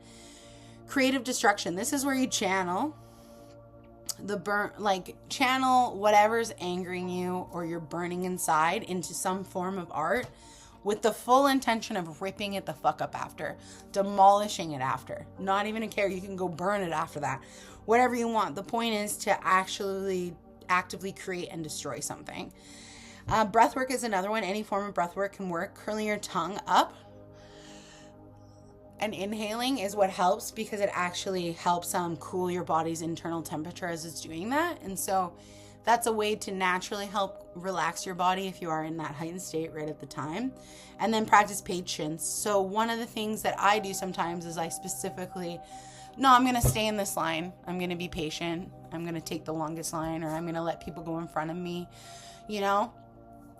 creative destruction. This is where you channel channel whatever's angering you or you're burning inside into some form of art with the full intention of ripping it the fuck up after, demolishing it after, not even a care. You can go burn it after that, whatever you want. The point is to actually actively create and destroy something. Breath work is another one. Any form of breath work can work. Curling your tongue up and inhaling is what helps because it actually helps cool your body's internal temperature as it's doing that. And so that's a way to naturally help relax your body if you are in that heightened state right at the time. And then practice patience. So one of the things that I do sometimes is I specifically, no, I'm going to stay in this line. I'm going to be patient. I'm going to take the longest line, or I'm going to let people go in front of me. You know,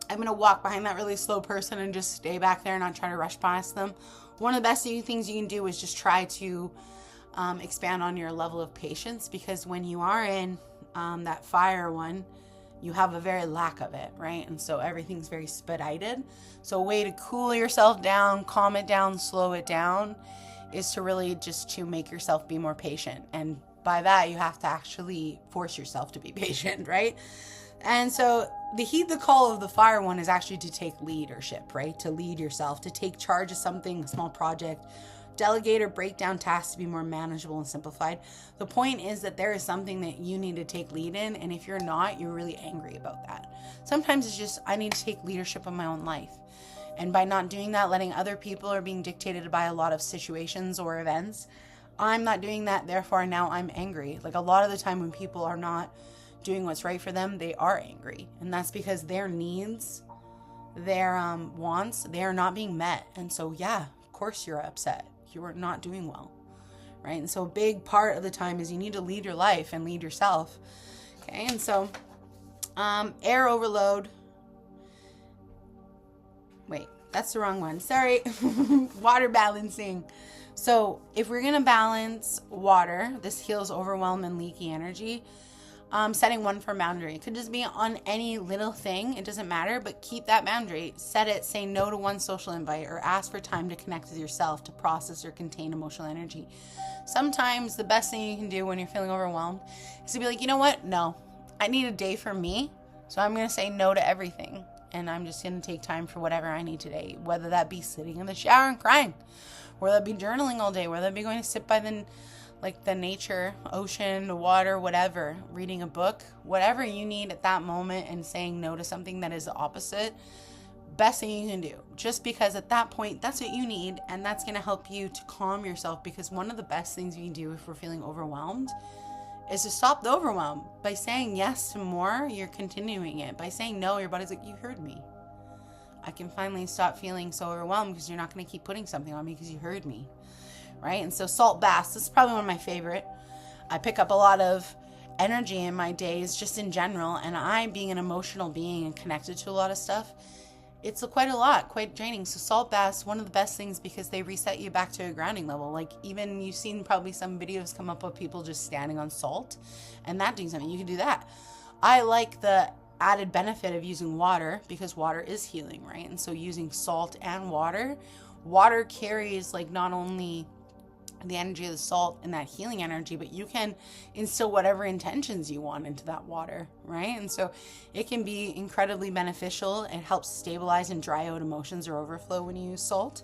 I'm going to walk behind that really slow person and just stay back there and not try to rush past them. One of the best things you can do is just try to expand on your level of patience, because when you are in that fire one, you have a very lack of it, right? And so everything's very expedited. So a way to cool yourself down, calm it down, slow it down is to really just to make yourself be more patient. And by that, you have to actually force yourself to be patient, right? And so the heed the call of the fire one is actually to take leadership, right? To lead yourself, to take charge of something, a small project, delegate or break down tasks to be more manageable and simplified. The point is that there is something that you need to take lead in, and if you're not, you're really angry about that. Sometimes it's just, I need to take leadership of my own life. And by not doing that, letting other people or being dictated by a lot of situations or events, I'm not doing that, therefore now I'm angry. Like a lot of the time when people are not doing what's right for them, they are angry. And that's because their needs, their wants, they are not being met. And so, yeah, of course you're upset. You are not doing well, right? And so a big part of the time is you need to lead your life and lead yourself. Okay, and so air overload. Wait, that's the wrong one. Sorry. Water balancing. So if we're going to balance water, this heals overwhelm and leaky energy. Setting one firm boundary. It could just be on any little thing. It doesn't matter, but keep that boundary. Set it. Say no to one social invite, or ask for time to connect with yourself to process or contain emotional energy. Sometimes the best thing you can do when you're feeling overwhelmed is to be like, you know what? No, I need a day for me. So I'm going to say no to everything. And I'm just going to take time for whatever I need today. Whether that be sitting in the shower and crying, whether that be journaling all day, whether that be going to sit by the nature, ocean, the water, whatever, reading a book, whatever you need at that moment, and saying no to something that is the opposite, best thing you can do. Just because at that point, that's what you need, and that's going to help you to calm yourself, because one of the best things you can do if we're feeling overwhelmed is to stop the overwhelm. By saying yes to more, you're continuing it. By saying no, your body's like, you heard me. I can finally stop feeling so overwhelmed because you're not going to keep putting something on me because you heard me. Right? And so salt baths, this is probably one of my favorite. I pick up a lot of energy in my days just in general, and I, being an emotional being and connected to a lot of stuff, it's quite a lot, quite draining. So salt baths, one of the best things because they reset you back to a grounding level. Like even you've seen probably some videos come up of people just standing on salt and that doing something. You can do that. I like the added benefit of using water because water is healing, right? And so using salt and water carries like not only the energy of the salt and that healing energy, but you can instill whatever intentions you want into that water, right? And so it can be incredibly beneficial. It helps stabilize and dry out emotions or overflow when you use salt.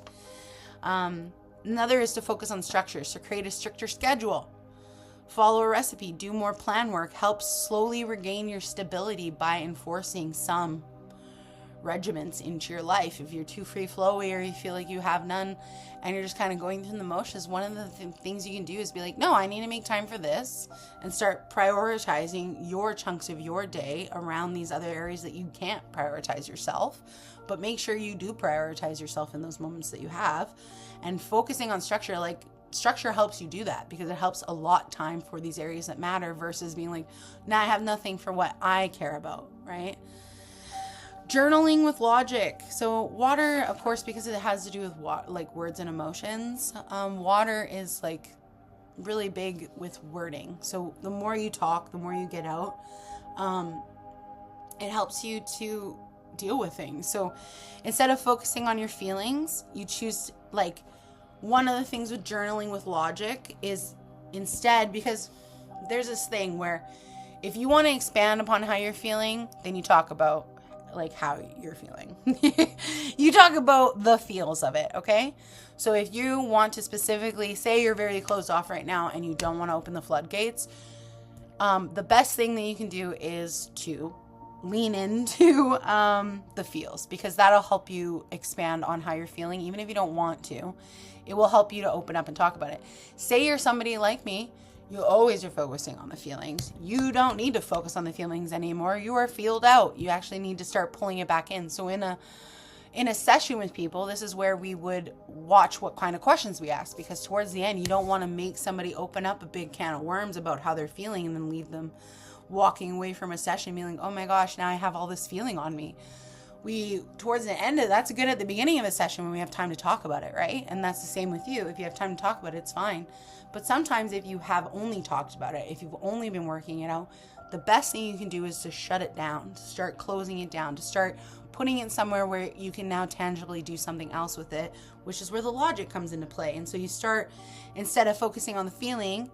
Another is to focus on structure. So create a stricter schedule, follow a recipe, do more plan work, helps slowly regain your stability by enforcing some regiments into your life. If you're too free flowy or you feel like you have none and you're just kind of going through the motions, one of the things you can do is be like, no, I need to make time for this, and start prioritizing your chunks of your day around these other areas that you can't prioritize yourself. But make sure you do prioritize yourself in those moments that you have, and focusing on structure. Like, structure helps you do that because it helps allot time for these areas that matter versus being like, nah, I have nothing for what I care about, right? Journaling with logic. So water, of course, because it has to do with like words and emotions, water is like really big with wording. So the more you talk, the more you get out, it helps you to deal with things. So instead of focusing on your feelings, you choose, like, one of the things with journaling with logic is instead, because there's this thing where if you want to expand upon how you're feeling, then you talk about like how you're feeling. You talk about the feels of it, okay? So if you want to specifically say you're very closed off right now and you don't want to open the floodgates, the best thing that you can do is to lean into the feels, because that'll help you expand on how you're feeling. Even if you don't want to, it will help you to open up and talk about it. Say you're somebody like me, you always are focusing on the feelings. You don't need to focus on the feelings anymore. You are feeled out. You actually need to start pulling it back in. So in a session with people, this is where we would watch what kind of questions we ask, because towards the end, you don't want to make somebody open up a big can of worms about how they're feeling and then leave them walking away from a session being like, oh my gosh, now I have all this feeling on me. Towards the end, that's good at the beginning of a session when we have time to talk about it, right? And that's the same with you. If you have time to talk about it, it's fine. But sometimes if you have only talked about it, if you've only been working it out, the best thing you can do is to shut it down, to start closing it down, to start putting it somewhere where you can now tangibly do something else with it, which is where the logic comes into play. And so you start, instead of focusing on the feeling,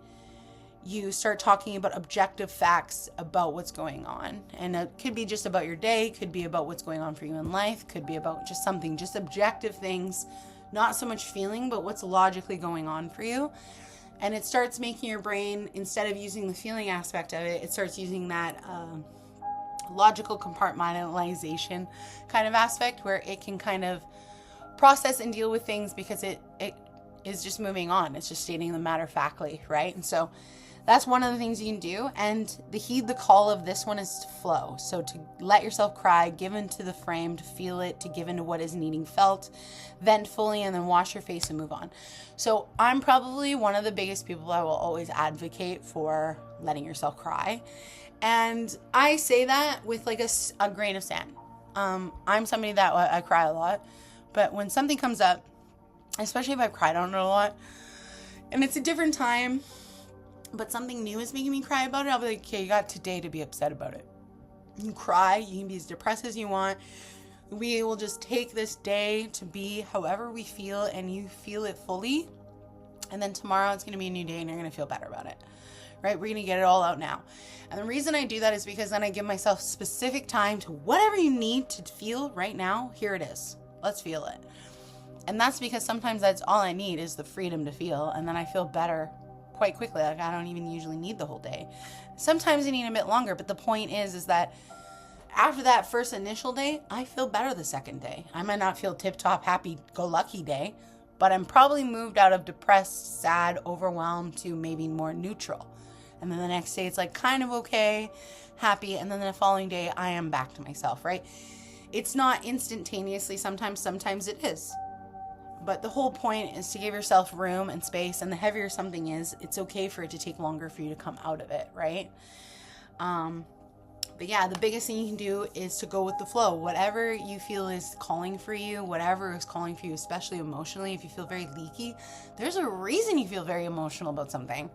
you start talking about objective facts about what's going on. And it could be just about your day, could be about what's going on for you in life, could be about just something, just objective things, not so much feeling, but what's logically going on for you. And it starts making your brain, instead of using the feeling aspect of it, it starts using that logical compartmentalization kind of aspect, where it can kind of process and deal with things because it is just moving on. It's just stating the matter factly, right? And so that's one of the things you can do. And the heed the call of this one is to flow. So to let yourself cry, give into the frame, to feel it, to give into what is needing felt, vent fully, and then wash your face and move on. So I'm probably one of the biggest people I will always advocate for letting yourself cry. And I say that with like a grain of sand. I'm somebody that I cry a lot, but when something comes up, especially if I've cried on it a lot, and it's a different time, but something new is making me cry about it, I'll be like, okay, you got today to be upset about it. You can cry, you can be as depressed as you want. We will just take this day to be however we feel, and you feel it fully. And then tomorrow it's going to be a new day and you're going to feel better about it, right? We're going to get it all out now. And the reason I do that is because then I give myself specific time to whatever you need to feel right now. Here it is. Let's feel it. And that's because sometimes that's all I need is the freedom to feel. And then I feel better quite quickly. Like, I don't even usually need the whole day. Sometimes I need a bit longer, but the point is that after that first initial day, I feel better the second day. I might not feel tip-top, happy-go-lucky day, but I'm probably moved out of depressed, sad, overwhelmed to maybe more neutral. And then the next day, it's like kind of okay, happy, and then the following day, I am back to myself, right? It's not instantaneously sometimes it is. But the whole point is to give yourself room and space, and the heavier something is, it's okay for it to take longer for you to come out of it, right? But yeah, the biggest thing you can do is to go with the flow. Whatever you feel is calling for you, whatever is calling for you, especially emotionally, if you feel very leaky, there's a reason you feel very emotional about something.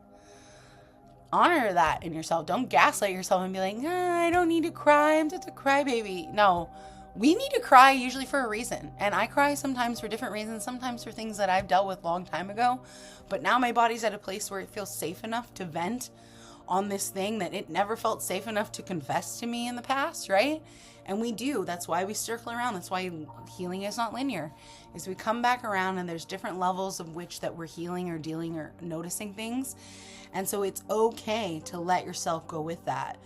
Honor that in yourself. Don't gaslight yourself and be like, I don't need to cry, I'm just a crybaby. No. we need to cry usually for a reason. And I cry sometimes for different reasons, sometimes for things that I've dealt with a long time ago. But now my body's at a place where it feels safe enough to vent on this thing that it never felt safe enough to confess to me in the past, right? And we do. That's why we circle around. That's why healing is not linear. Is we come back around and there's different levels of which that we're healing or dealing or noticing things. And so it's okay to let yourself go with that.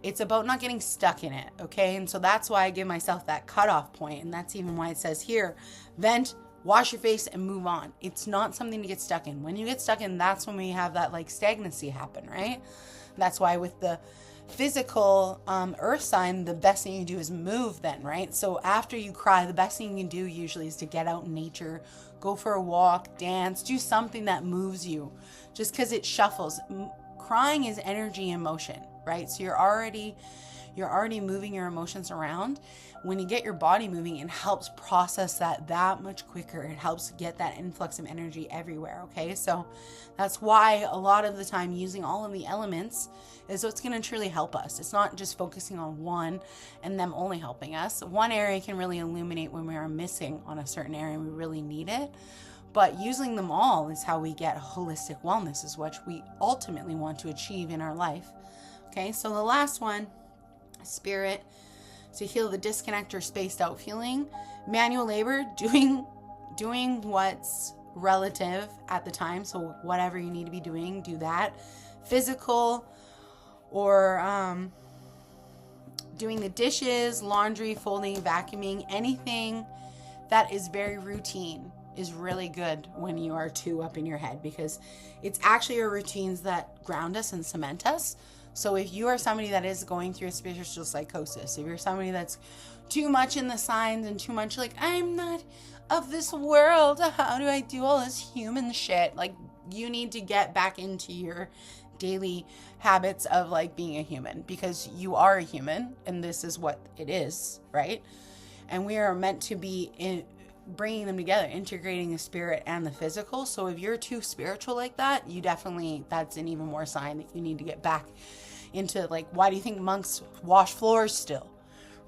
It's about not getting stuck in it, okay? And so that's why I give myself that cutoff point. And that's even why it says here, vent, wash your face, and move on. It's not something to get stuck in. When you get stuck in, that's when we have that like stagnancy happen, right? That's why with the physical earth sign, the best thing you can do is move then, right? So after you cry, the best thing you can do usually is to get out in nature, go for a walk, dance, do something that moves you, just because it shuffles. Crying is energy in motion, right? So you're already moving your emotions around. When you get your body moving, it helps process that much quicker. It helps get that influx of energy everywhere, okay? So that's why a lot of the time using all of the elements is what's going to truly help us. It's not just focusing on one and them only helping us. One area can really illuminate when we are missing on a certain area and we really need it. But using them all is how we get holistic wellness, is what we ultimately want to achieve in our life. Okay, so the last one, spirit, to heal the disconnect or spaced out feeling. Manual labor, doing what's relative at the time. So whatever you need to be doing, do that. Physical, or doing the dishes, laundry, folding, vacuuming, anything that is very routine is really good when you are too up in your head, because it's actually our routines that ground us and cement us. So if you are somebody that is going through a spiritual psychosis, if you're somebody that's too much in the signs and too much like, I'm not of this world, how do I do all this human shit? Like, you need to get back into your daily habits of like being a human, because you are a human and this is what it is, right? And we are meant to be bringing them together, integrating the spirit and the physical. So if you're too spiritual like that, that's an even more sign that you need to get back into, like, why do you think monks wash floors still,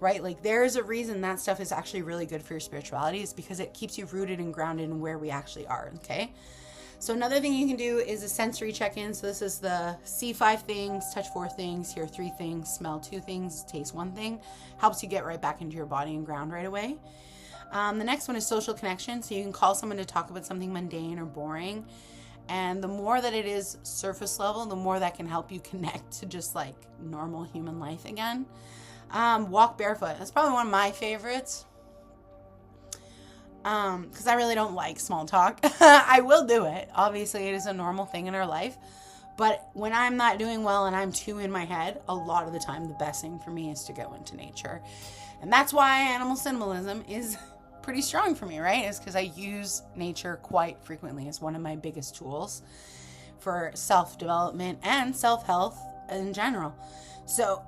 right? Like, there is a reason that stuff is actually really good for your spirituality. It's because it keeps you rooted and grounded in where we actually are, okay? So another thing you can do is a sensory check-in. So this is the see 5 things, touch 4 things, hear 3 things, smell 2 things, taste 1 thing. Helps you get right back into your body and ground right away. The next one is social connection. So you can call someone to talk about something mundane or boring. And the more that it is surface level, the more that can help you connect to just like normal human life again. Walk barefoot. That's probably one of my favorites. Because I really don't like small talk. I will do it. Obviously, it is a normal thing in our life. But when I'm not doing well and I'm too in my head, a lot of the time, the best thing for me is to go into nature. And that's why animal symbolism is pretty strong for me, right? Is because I use nature quite frequently as one of my biggest tools for self-development and self-health in general. So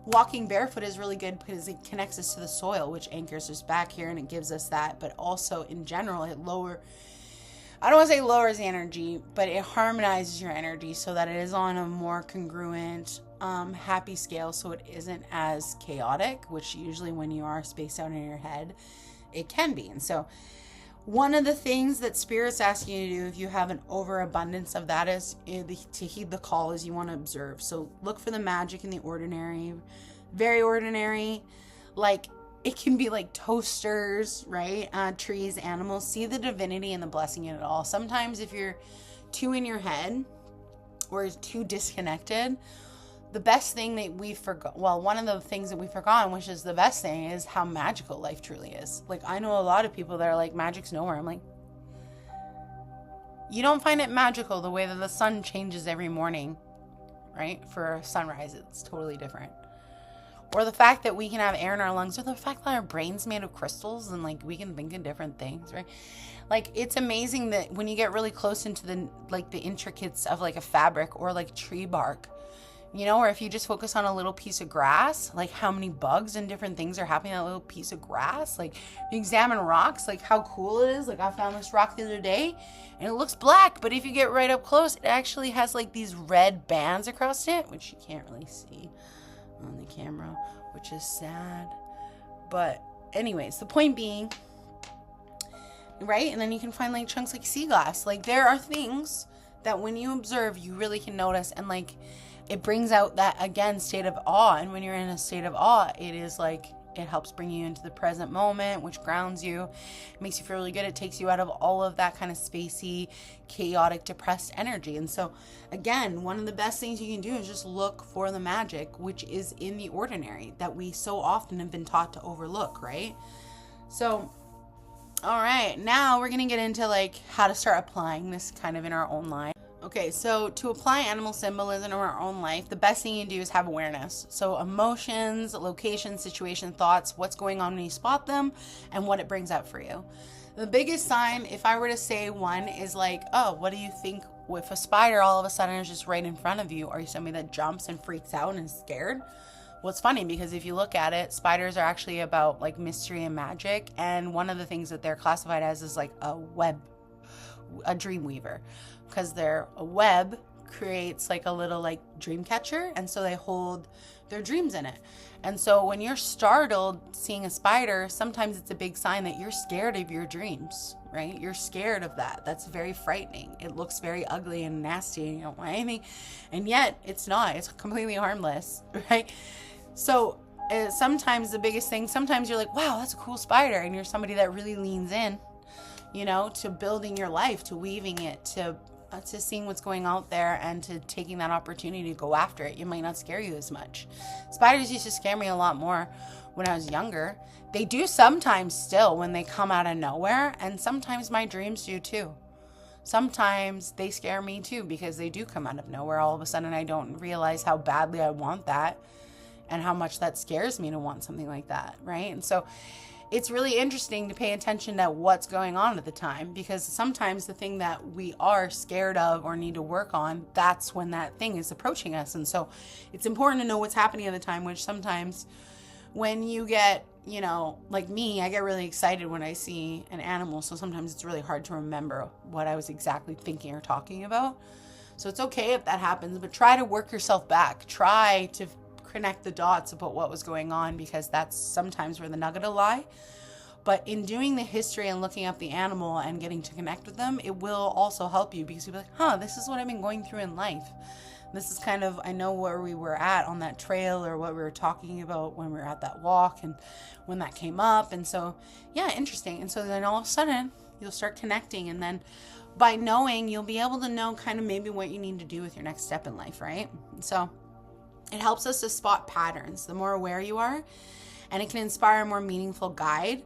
walking barefoot is really good because it connects us to the soil, which anchors us back here and it gives us that. But also in general, I don't want to say lowers the energy, but it harmonizes your energy so that it is on a more congruent, happy scale, so it isn't as chaotic, which usually when you are spaced out in your head, it can be. And so one of the things that spirits ask you to do if you have an overabundance of that is to heed the call, is you want to observe. So look for the magic in the ordinary, very ordinary, like it can be like toasters, right? Trees, animals. See the divinity and the blessing in it all. Sometimes if you're too in your head or too disconnected, the best thing that we forgot, well, one of the things that we've forgotten, which is the best thing, is how magical life truly is. Like, I know a lot of people that are like, magic's nowhere. I'm like, you don't find it magical the way that the sun changes every morning, right? For sunrise, it's totally different. Or the fact that we can have air in our lungs, or the fact that our brain's made of crystals and like we can think of different things, right? Like, it's amazing that when you get really close into the intricates of like a fabric or like tree bark, you know, or if you just focus on a little piece of grass, like how many bugs and different things are happening on that little piece of grass. Like, you examine rocks, like how cool it is. Like, I found this rock the other day and it looks black, but if you get right up close, it actually has like these red bands across it, which you can't really see on the camera, which is sad. But anyways, the point being, right? And then you can find like chunks like sea glass. Like there are things that when you observe, you really can notice, and like it brings out that, again, state of awe. And when you're in a state of awe, it is like, it helps bring you into the present moment, which grounds you. It makes you feel really good. It takes you out of all of that kind of spacey, chaotic, depressed energy. And so, again, one of the best things you can do is just look for the magic, which is in the ordinary, that we so often have been taught to overlook, right? So, all right, now we're going to get into like how to start applying this kind of in our own life. Okay, so to apply animal symbolism in our own life, the best thing you can do is have awareness. So emotions, location, situation, thoughts, what's going on when you spot them, and what it brings up for you. The biggest sign, if I were to say one, is like, oh, what do you think if a spider all of a sudden is just right in front of you? Are you somebody that jumps and freaks out and is scared? Well, it's funny because if you look at it, spiders are actually about like mystery and magic. And one of the things that they're classified as is like a dream weaver, because a web creates like a little like dream catcher, and so they hold their dreams in it. And so when you're startled seeing a spider, sometimes it's a big sign that you're scared of your dreams, right? You're scared of that. That's very frightening. It looks very ugly and nasty and you don't want anything, and yet it's not. It's completely harmless, right? So sometimes the biggest thing, sometimes you're like, wow, that's a cool spider, and you're somebody that really leans in, you know, to building your life, to weaving it, to seeing what's going out there, and to taking that opportunity to go after it. It might not scare you as much. Spiders used to scare me a lot more when I was younger. They do sometimes still when they come out of nowhere, and sometimes my dreams do too. Sometimes they scare me too because they do come out of nowhere. All of a sudden I don't realize how badly I want that and how much that scares me to want something like that, right? And so it's really interesting to pay attention to what's going on at the time, because sometimes the thing that we are scared of or need to work on, that's when that thing is approaching us. And so it's important to know what's happening at the time, which sometimes when you get, you know, like me, I get really excited when I see an animal. So sometimes it's really hard to remember what I was exactly thinking or talking about. So it's okay if that happens, but try to work yourself back. Try to connect the dots about what was going on, because that's sometimes where the nugget will lie. But in doing the history and looking up the animal and getting to connect with them, it will also help you, because you'll be like, this is what I've been going through in life. This is kind of, I know where we were at on that trail, or what we were talking about when we were at that walk and when that came up. And so, yeah, interesting. And so then all of a sudden you'll start connecting, and then by knowing, you'll be able to know kind of maybe what you need to do with your next step in life, right? So it helps us to spot patterns the more aware you are, and it can inspire a more meaningful guide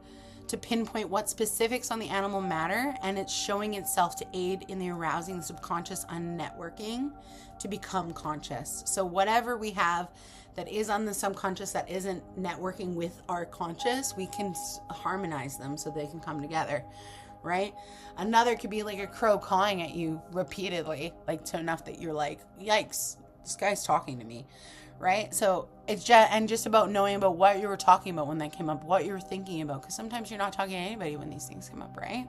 to pinpoint what specifics on the animal matter, and it's showing itself to aid in the arousing the subconscious on networking to become conscious. So whatever we have that is on the subconscious that isn't networking with our conscious, we can harmonize them so they can come together, right? Another could be like a crow cawing at you repeatedly, like to enough that you're like, yikes, this guy's talking to me, right? So it's just about knowing about what you were talking about when that came up, what you were thinking about, because sometimes you're not talking to anybody when these things come up, right?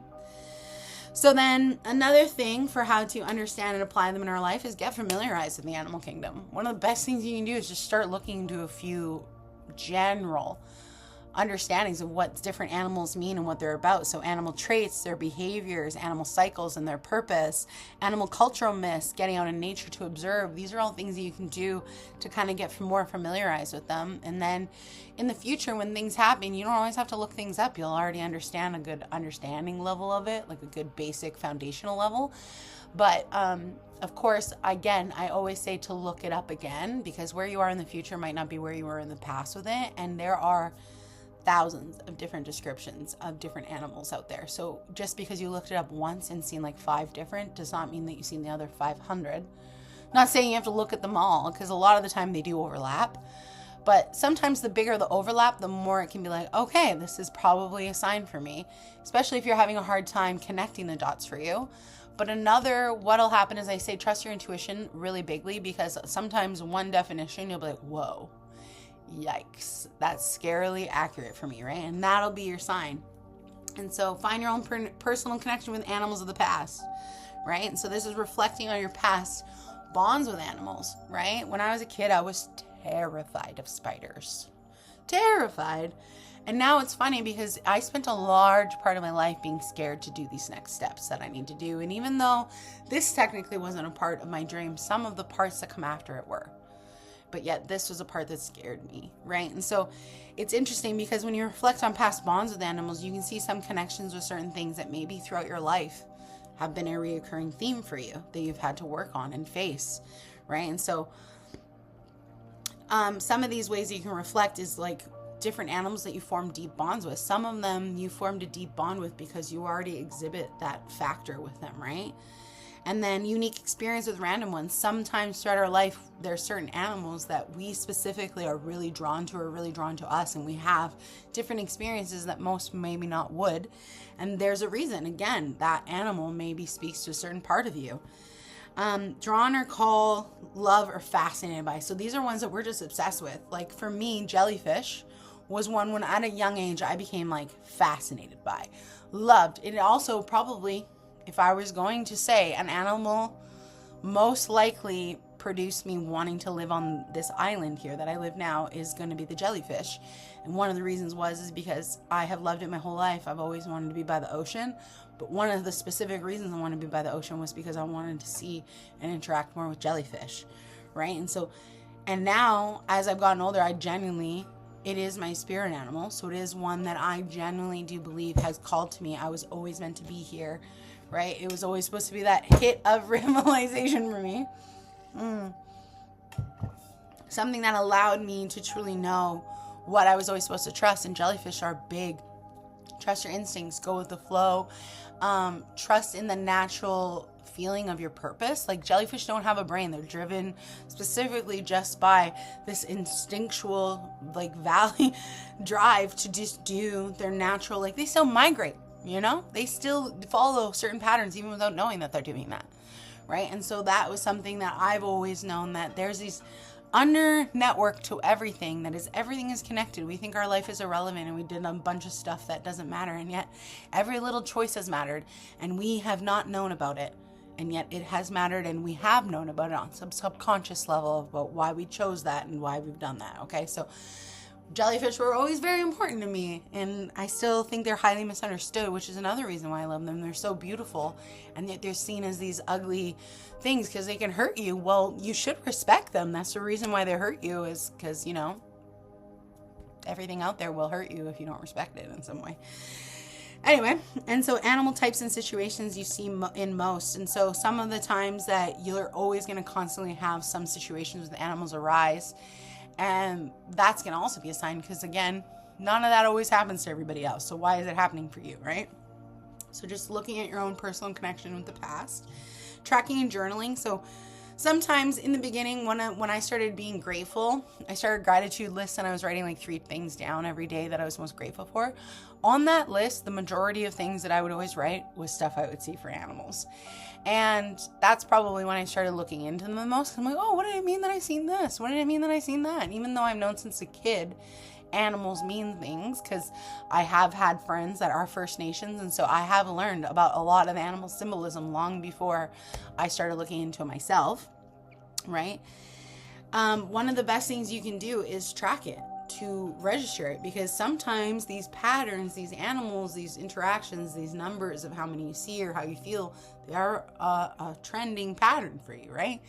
So then another thing for how to understand and apply them in our life is get familiarized with the animal kingdom. One of the best things you can do is just start looking into a few general understandings of what different animals mean and what they're about. So animal traits, their behaviors, animal cycles and their purpose, animal cultural myths, getting out in nature to observe. These are all things that you can do to kind of get more familiarized with them. And then in the future, when things happen, you don't always have to look things up. You'll already understand a good understanding level of it, like a good basic foundational level. But of course, again, I always say to look it up again, because where you are in the future might not be where you were in the past with it. And there are thousands of different descriptions of different animals out there. So just because you looked it up once and seen like 5 different does not mean that you've seen the other 500. Not saying you have to look at them all, because a lot of the time they do overlap. But sometimes the bigger the overlap, the more it can be like, okay, this is probably a sign for me, especially if you're having a hard time connecting the dots for you. But what'll happen is I say trust your intuition really bigly, because sometimes one definition you'll be like, whoa, yikes, that's scarily accurate for me, right? And that'll be your sign. And so find your own personal connection with animals of the past, right? And so this is reflecting on your past bonds with animals, right? When I was a kid, I was terrified of spiders. Terrified. And now it's funny because I spent a large part of my life being scared to do these next steps that I need to do. And even though this technically wasn't a part of my dream, some of the parts that come after it were. But yet this was a part that scared me, right? And so it's interesting because when you reflect on past bonds with animals, you can see some connections with certain things that maybe throughout your life have been a reoccurring theme for you that you've had to work on and face, right? And so some of these ways that you can reflect is like different animals that you form deep bonds with. Some of them you formed a deep bond with because you already exhibit that factor with them, right? And then unique experience with random ones. Sometimes throughout our life, there are certain animals that we specifically are really drawn to or really drawn to us, and we have different experiences that most maybe not would. And there's a reason. Again, that animal maybe speaks to a certain part of you. Drawn or call, love, or fascinated by. So these are ones that we're just obsessed with. Like for me, jellyfish was one when at a young age I became like fascinated by. Loved. It also probably, if I was going to say an animal most likely produced me wanting to live on this island here that I live now, is going to be the jellyfish. And one of the reasons is because I have loved it my whole life. I've always wanted to be by the ocean. But one of the specific reasons I wanted to be by the ocean was because I wanted to see and interact more with jellyfish, right? And now as I've gotten older, it is my spirit animal. So it is one that I genuinely do believe has called to me. I was always meant to be here, right? It was always supposed to be that hit of realization for me. Something that allowed me to truly know what I was always supposed to trust. And jellyfish are big. Trust your instincts, go with the flow. Trust in the natural feeling of your purpose. Like jellyfish don't have a brain. They're driven specifically just by this instinctual like valley drive to just do their natural, like they still migrate, they still follow certain patterns even without knowing that they're doing that, right? And so that was something that I've always known, that there's these under network to everything, that is everything is connected. We think our life is irrelevant and we did a bunch of stuff that doesn't matter, and yet every little choice has mattered and we have not known about it, and yet it has mattered and we have known about it on some subconscious level about why we chose that and why we've done that. Okay, so jellyfish were always very important to me, and I still think they're highly misunderstood, which is another reason why I love them. They're so beautiful, and yet they're seen as these ugly things because they can hurt you. Well, you should respect them. That's the reason why they hurt you, is because, everything out there will hurt you if you don't respect it in some way. Anyway, and so animal types and situations you see in most. And so some of the times that you're always going to constantly have some situations with animals arise. And that's going to also be a sign because, again, none of that always happens to everybody else. So why is it happening for you, right? So just looking at your own personal connection with the past. Tracking and journaling. So sometimes in the beginning when I started being grateful, I started gratitude lists and I was writing like 3 things down every day that I was most grateful for. On that list, the majority of things that I would always write was stuff I would see for animals. And that's probably when I started looking into them the most. I'm like, oh, what did it mean that I seen this? What did it mean that I seen that? And even though I've known since a kid, animals mean things, because I have had friends that are First Nations, and so I have learned about a lot of animal symbolism long before I started looking into it myself, right? One of the best things you can do is track it, to register it, because sometimes these patterns, these animals, these interactions, these numbers of how many you see or how you feel, they are a trending pattern for you, right?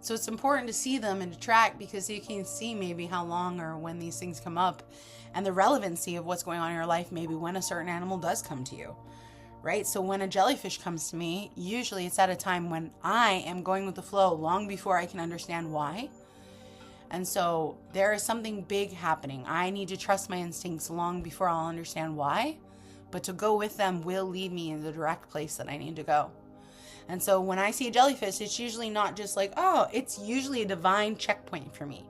So it's important to see them and to track, because you can see maybe how long or when these things come up and the relevancy of what's going on in your life, maybe when a certain animal does come to you, right? So when a jellyfish comes to me, usually it's at a time when I am going with the flow long before I can understand why. And so there is something big happening. I need to trust my instincts long before I'll understand why, but to go with them will lead me in the direct place that I need to go. And so when I see a jellyfish, it's usually not just like, oh, it's usually a divine checkpoint for me.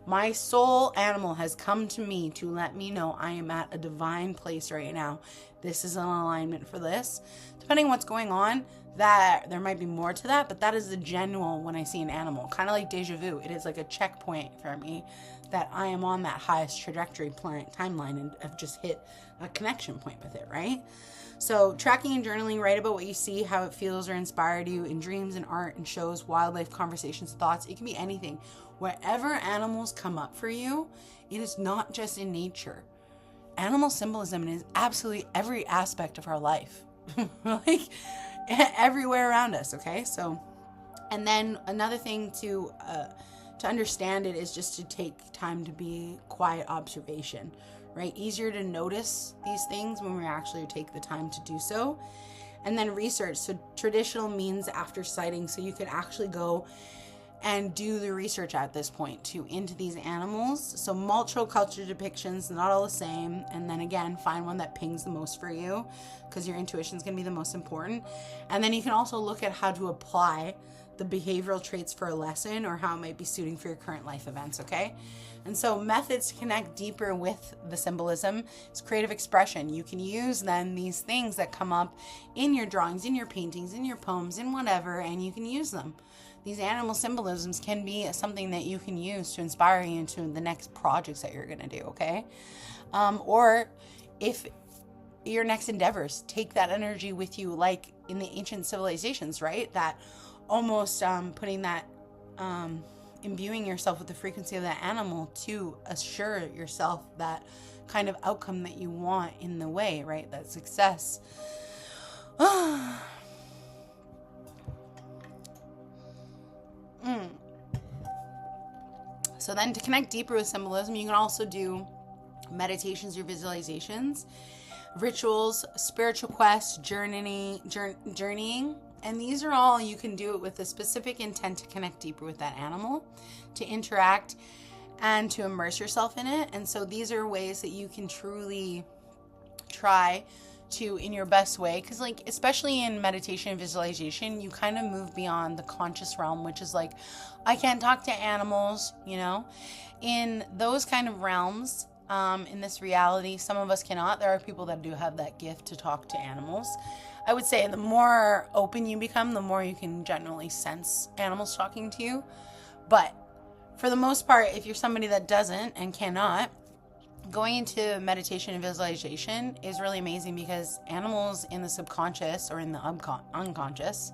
My soul animal has come to me to let me know I am at a divine place right now. This is an alignment for this. Depending on what's going on, that there might be more to that, but that is the genuine when I see an animal. Kind of like deja vu. It is like a checkpoint for me that I am on that highest trajectory timeline and have just hit a connection point with it, right? So tracking and journaling, write about what you see, how it feels or inspired you in dreams and art and shows, wildlife, conversations, thoughts. It can be anything. Wherever animals come up for you, it is not just in nature. animal symbolism is absolutely every aspect of our life. Like everywhere around us, okay? So, and then another thing to understand it is just to take time to be quiet observation, right? Easier to notice these things when we actually take the time to do so. And then research. So traditional means after sighting. So you could actually go and do the research at this point too into these animals. So multiple culture depictions, not all the same. And then again, find one that pings the most for you, because your intuition is going to be the most important. And then you can also look at how to apply the behavioral traits for a lesson, or how it might be suiting for your current life events, okay? And so methods to connect deeper with the symbolism is creative expression. You can use then these things that come up in your drawings, in your paintings, in your poems, in whatever, and you can use them. These animal symbolisms can be something that you can use to inspire you into the next projects that you're going to do, okay? Or if your next endeavors, take that energy with you, like in the ancient civilizations, right? That almost putting that, imbuing yourself with the frequency of that animal to assure yourself that kind of outcome that you want in the way, right? That success. So then to connect deeper with symbolism, you can also do meditations or visualizations, rituals, spiritual quests, journeying. And these are all, you can do it with a specific intent to connect deeper with that animal, to interact, and to immerse yourself in it. And so these are ways that you can truly try to, in your best way, because like especially in meditation and visualization, you kind of move beyond the conscious realm, which is like, I can't talk to animals, you know. In those kind of realms, in this reality, some of us cannot. There are people that do have that gift to talk to animals. I would say the more open you become, the more you can generally sense animals talking to you. But for the most part, if you're somebody that doesn't and cannot, going into meditation and visualization is really amazing, because animals in the subconscious or in the unconscious,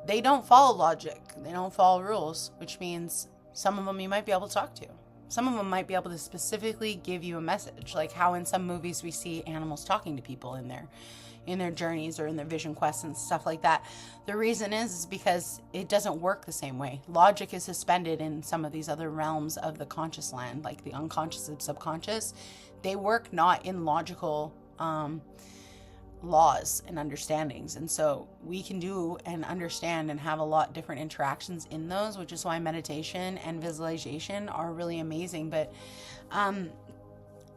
they don't follow logic. They don't follow rules, which means some of them you might be able to talk to. Some of them might be able to specifically give you a message, like how in some movies we see animals talking to people in their journeys or in their vision quests and stuff like that. The reason is because it doesn't work the same way. Logic is suspended in some of these other realms of the conscious land, like the unconscious and subconscious. They work not in logical laws and understandings. And so we can do and understand and have a lot different interactions in those, which is why meditation and visualization are really amazing. But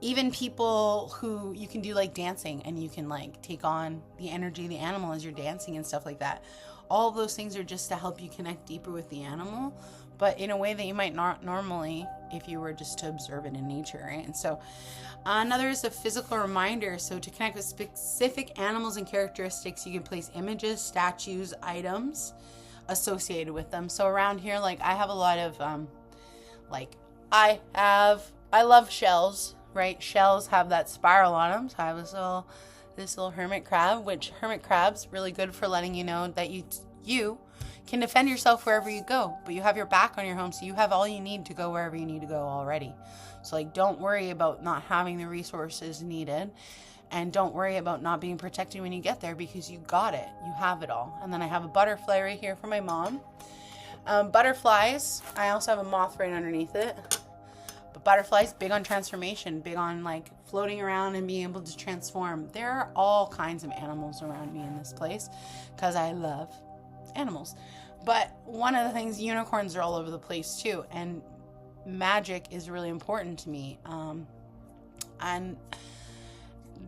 even people who, you can do like dancing, and you can like take on the energy of the animal as you're dancing and stuff like that. All of those things are just to help you connect deeper with the animal, but in a way that you might not normally if you were just to observe it in nature, right? And so another is a physical reminder. So to connect with specific animals and characteristics, you can place images, statues, items associated with them. So around here, like I have a lot of I love shells. Right, shells have that spiral on them. So I have this little hermit crab, which hermit crab's really good for letting you know that you can defend yourself wherever you go, but you have your back on your home, so you have all you need to go wherever you need to go already. So like, don't worry about not having the resources needed, and don't worry about not being protected when you get there, because you got it. You have it all. And then I have a butterfly right here for my mom. Butterflies, I also have a moth right underneath it. Butterflies, big on transformation, big on like floating around and being able to transform. There are all kinds of animals around me in this place because I love animals. But one of the things, unicorns are all over the place too, and magic is really important to me. And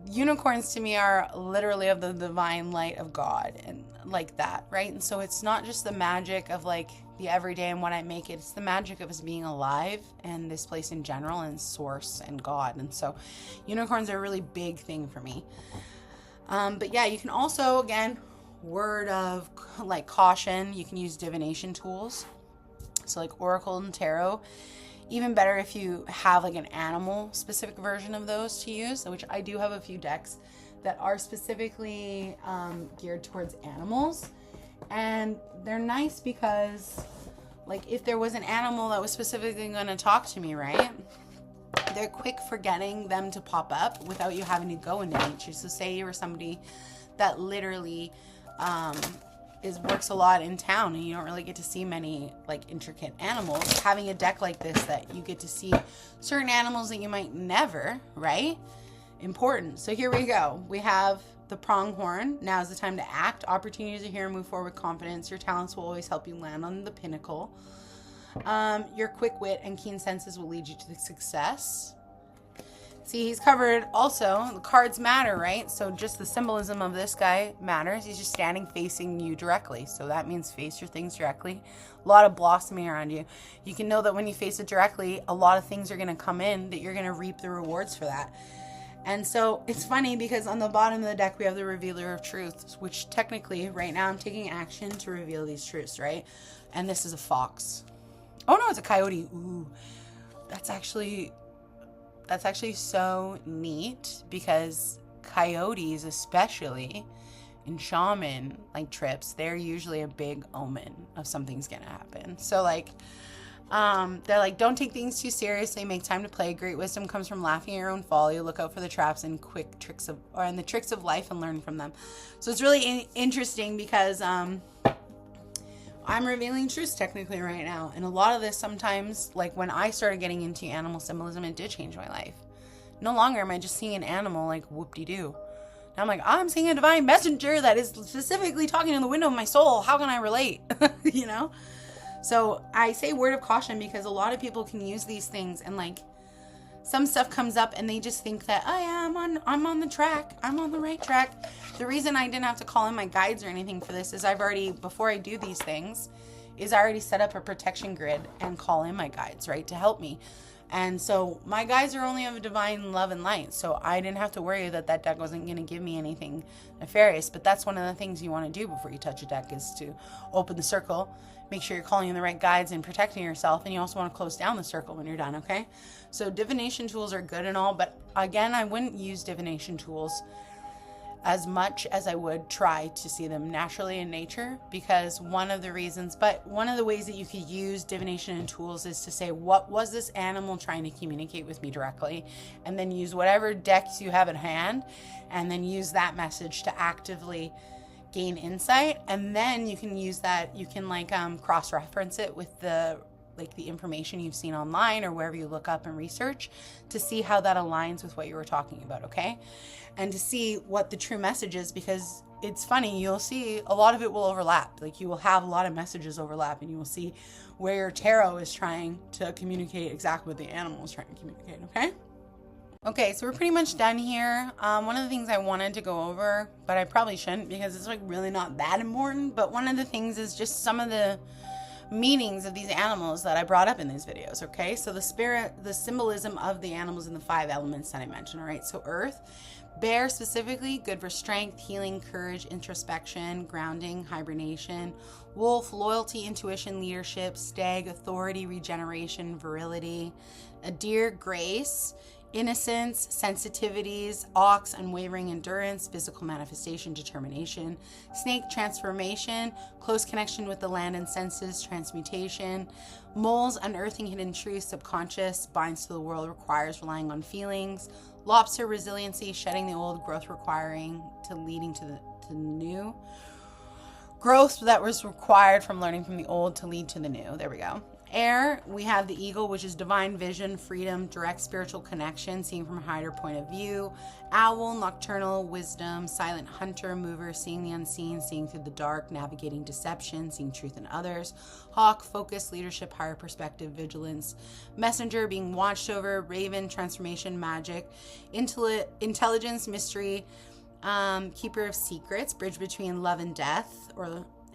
unicorns to me are literally of the divine light of God, and like that, right? And so it's not just the magic of like the everyday and what I make it, it's the magic of us being alive and this place in general, and source and God. And so unicorns are a really big thing for me. But yeah, you can also, again, word of like caution, you can use divination tools, so like oracle and tarot. Even better if you have like an animal specific version of those to use, which I do have a few decks that are specifically geared towards animals. And they're nice because like if there was an animal that was specifically going to talk to me, right, they're quick for getting them to pop up without you having to go into nature. So say you were somebody that literally works a lot in town and you don't really get to see many like intricate animals. Having a deck like this that you get to see certain animals that you might never, right? Important. So here we go. We have the pronghorn. Now is the time to act. Opportunities are here. Move forward with confidence. Your talents will always help you land on the pinnacle. Your quick wit and keen senses will lead you to the success. See, he's covered also. The cards matter, right? So just the symbolism of this guy matters. He's just standing facing you directly. So that means face your things directly. A lot of blossoming around you. You can know that when you face it directly, a lot of things are going to come in that you're going to reap the rewards for that. And so it's funny because on the bottom of the deck, we have the revealer of truths, which technically right now I'm taking action to reveal these truths, right? And this is a fox. Oh no, it's a coyote. Ooh, that's actually so neat because coyotes, especially in shaman like trips, they're usually a big omen of something's gonna happen. So like, they're like, don't take things too seriously. Make time to play. Great wisdom comes from laughing at your own folly. Look out for the traps and quick tricks and the tricks of life and learn from them. So it's really interesting because I'm revealing truths technically right now. And a lot of this sometimes, like when I started getting into animal symbolism, it did change my life. No longer am I just seeing an animal like whoop-de-doo. Now I'm like, I'm seeing a divine messenger that is specifically talking in the window of my soul. How can I relate? You know? So I say word of caution because a lot of people can use these things and like some stuff comes up and they just think that, oh yeah, I'm on the track. I'm on the right track. The reason I didn't have to call in my guides or anything for this is before I do these things, I already set up a protection grid and call in my guides, right, to help me. And so my guides are only of divine love and light. So I didn't have to worry that deck wasn't going to give me anything nefarious. But that's one of the things you want to do before you touch a deck is to open the circle. Make sure you're calling in the right guides and protecting yourself. And you also want to close down the circle when you're done, okay? So divination tools are good and all. But again, I wouldn't use divination tools as much as I would try to see them naturally in nature, because one of the ways that you could use divination and tools is to say, what was this animal trying to communicate with me directly? And then use whatever decks you have at hand and then use that message to actively gain insight. And then you can use that, you can cross-reference it with the information you've seen online or wherever you look up and research to see how that aligns with what you were talking about, okay? And to see what the true message is, because it's funny, you'll see a lot of it will overlap. Like you will have a lot of messages overlap and you will see where your tarot is trying to communicate exactly what the animal is trying to communicate, okay? Okay, so we're pretty much done here. One of the things I wanted to go over, but I probably shouldn't because it's like really not that important, but one of the things is just some of the meanings of these animals that I brought up in these videos, okay? So the symbolism of the animals in the 5 elements that I mentioned, all right? So earth, bear specifically, good for strength, healing, courage, introspection, grounding, hibernation. Wolf, loyalty, intuition, leadership. Stag, authority, regeneration, virility. A deer, grace, innocence, sensitivities. Ox, unwavering endurance, physical manifestation, determination. Snake, transformation, close connection with the land and senses, transmutation. Moles, unearthing hidden truths, subconscious, binds to the world, requires relying on feelings. Lobster, resiliency, shedding the old, growth requiring to leading to the new. Growth that was required from learning from the old to lead to the new. There we go. Air, we have the eagle, which is divine vision, freedom, direct spiritual connection, seeing from a higher point of view. Owl, nocturnal, wisdom, silent hunter, mover, seeing the unseen, seeing through the dark, navigating deception, seeing truth in others. Hawk, focus, leadership, higher perspective, vigilance. Messenger, being watched over. Raven, transformation, magic. Intelligence, mystery, keeper of secrets, bridge between love and death.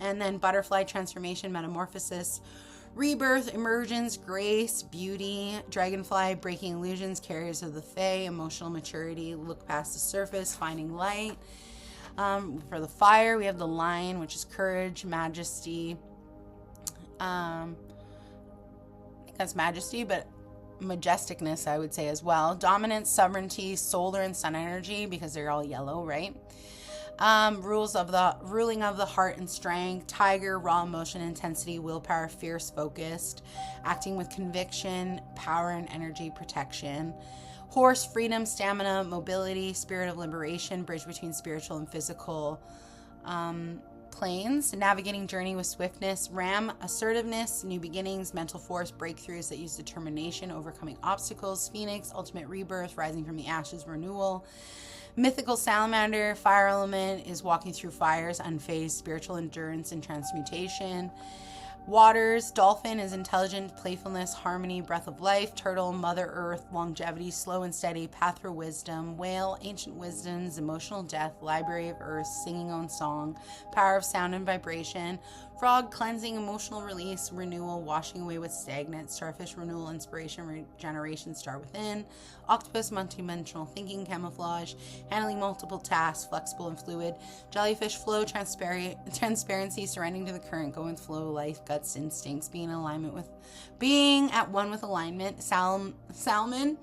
And then butterfly, transformation, metamorphosis. Rebirth, emergence, grace, beauty. Dragonfly, breaking illusions, carriers of the fae, emotional maturity, look past the surface, finding light. For the fire, we have the lion, which is courage, majesty. I think that's majesty, but majesticness, I would say as well. Dominance, sovereignty, solar and sun energy, because they're all yellow, right? Ruling of the heart and strength. Tiger, raw emotion, intensity, willpower, fierce, focused, acting with conviction, power and energy, protection. Horse, freedom, stamina, mobility, spirit of liberation, bridge between spiritual and physical planes. Navigating journey with swiftness. Ram, assertiveness, new beginnings, mental force, breakthroughs that use determination, overcoming obstacles. Phoenix, ultimate rebirth, rising from the ashes, renewal. Mythical salamander, fire element, is walking through fires, unfazed, spiritual endurance and transmutation. Waters, dolphin is intelligent, playfulness, harmony, breath of life. Turtle, mother earth, longevity, slow and steady, path for wisdom. Whale, ancient wisdoms, emotional death, library of earth, singing own song, power of sound and vibration. Frog, cleansing, emotional release, renewal, washing away what's stagnant. Starfish, renewal, inspiration, regeneration, star within. Octopus, multidimensional thinking, camouflage, handling multiple tasks, flexible and fluid. Jellyfish, flow, transparency, surrendering to the current, going with flow, life, guts, instincts, being at one with alignment. Salmon,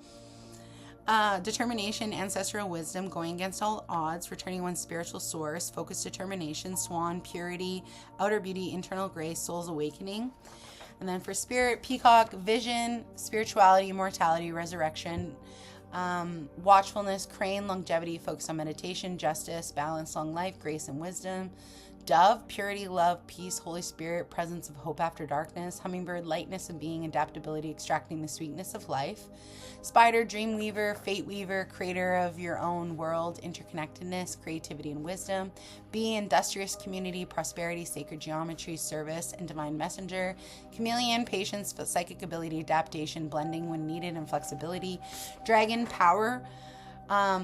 determination, ancestral wisdom, going against all odds, returning one's spiritual source, focused determination. Swan, purity, outer beauty, internal grace, soul's awakening. And then for spirit, peacock, vision, spirituality, immortality, resurrection. Watchfulness, crane, longevity, focus on meditation, justice, balance, long life, grace and wisdom. Dove, purity, love, peace, Holy Spirit, presence of hope after darkness. Hummingbird, lightness of being, adaptability, extracting the sweetness of life. Spider, dream weaver, fate weaver, creator of your own world, interconnectedness, creativity and wisdom. Bee, industrious community, prosperity, sacred geometry, service, and divine messenger. Chameleon, patience, psychic ability, adaptation, blending when needed, and flexibility. Dragon, power,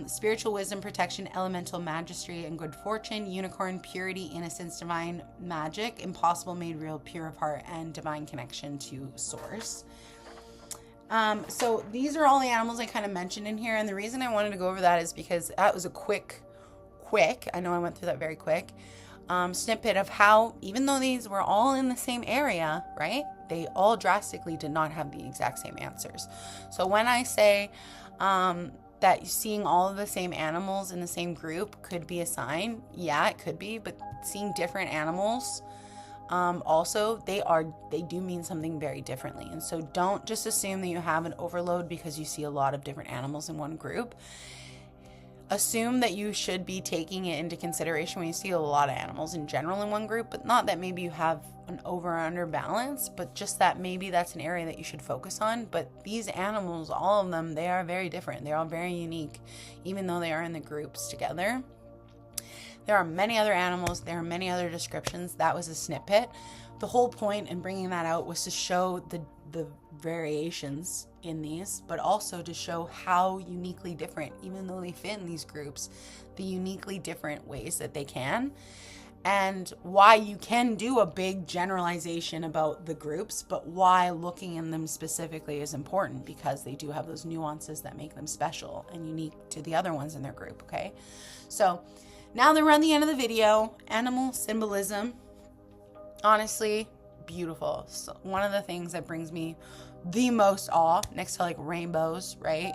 spiritual wisdom, protection, elemental mastery, and good fortune. Unicorn, purity, innocence, divine magic, impossible made real, pure of heart, and divine connection to source. So these are all the animals I kind of mentioned in here, and the reason I wanted to go over that is because that was a quick, I know I went through that very quick, snippet of how, even though these were all in the same area, right, they all drastically did not have the exact same answers. So when I say, that seeing all of the same animals in the same group could be a sign. Yeah, it could be, but seeing different animals, also, they do mean something very differently. And so don't just assume that you have an overload because you see a lot of different animals in one group. Assume that you should be taking it into consideration when you see a lot of animals in general in one group, but not that maybe you have an over or under balance, but just that maybe that's an area that you should focus on. But these animals, all of them, they are very different. They're all very unique, even though they are in the groups together. There are many other animals. There are many other descriptions. That was a snippet. The whole point in bringing that out was to show the variations in these, but also to show how uniquely different, even though they fit in these groups, the uniquely different ways that they can, and why you can do a big generalization about the groups, but why looking in them specifically is important, because they do have those nuances that make them special and unique to the other ones in their group. Okay, so now that we're at the end of the video, animal symbolism, honestly, beautiful. So one of the things that brings me the most awe, next to like rainbows, right,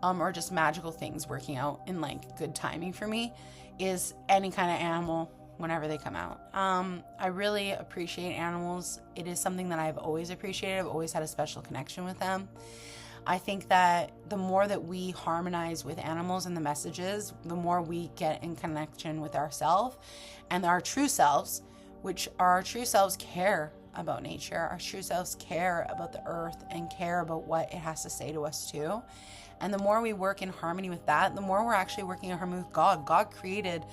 or just magical things working out in like good timing for me, is any kind of animal whenever they come out. I really appreciate animals. It is something that I've always appreciated. I've always had a special connection with them. I think that the more that we harmonize with animals and the messages, the more we get in connection with ourselves and our true selves, which our true selves care about nature. Our true selves care about the earth and care about what it has to say to us too. And the more we work in harmony with that, the more we're actually working in harmony with God. God created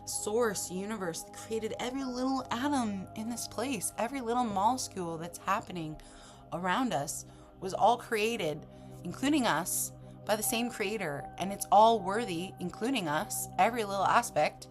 source, universe, created every little atom in this place. Every little molecule that's happening around us was all created, including us, by the same creator. And it's all worthy, including us, every little aspect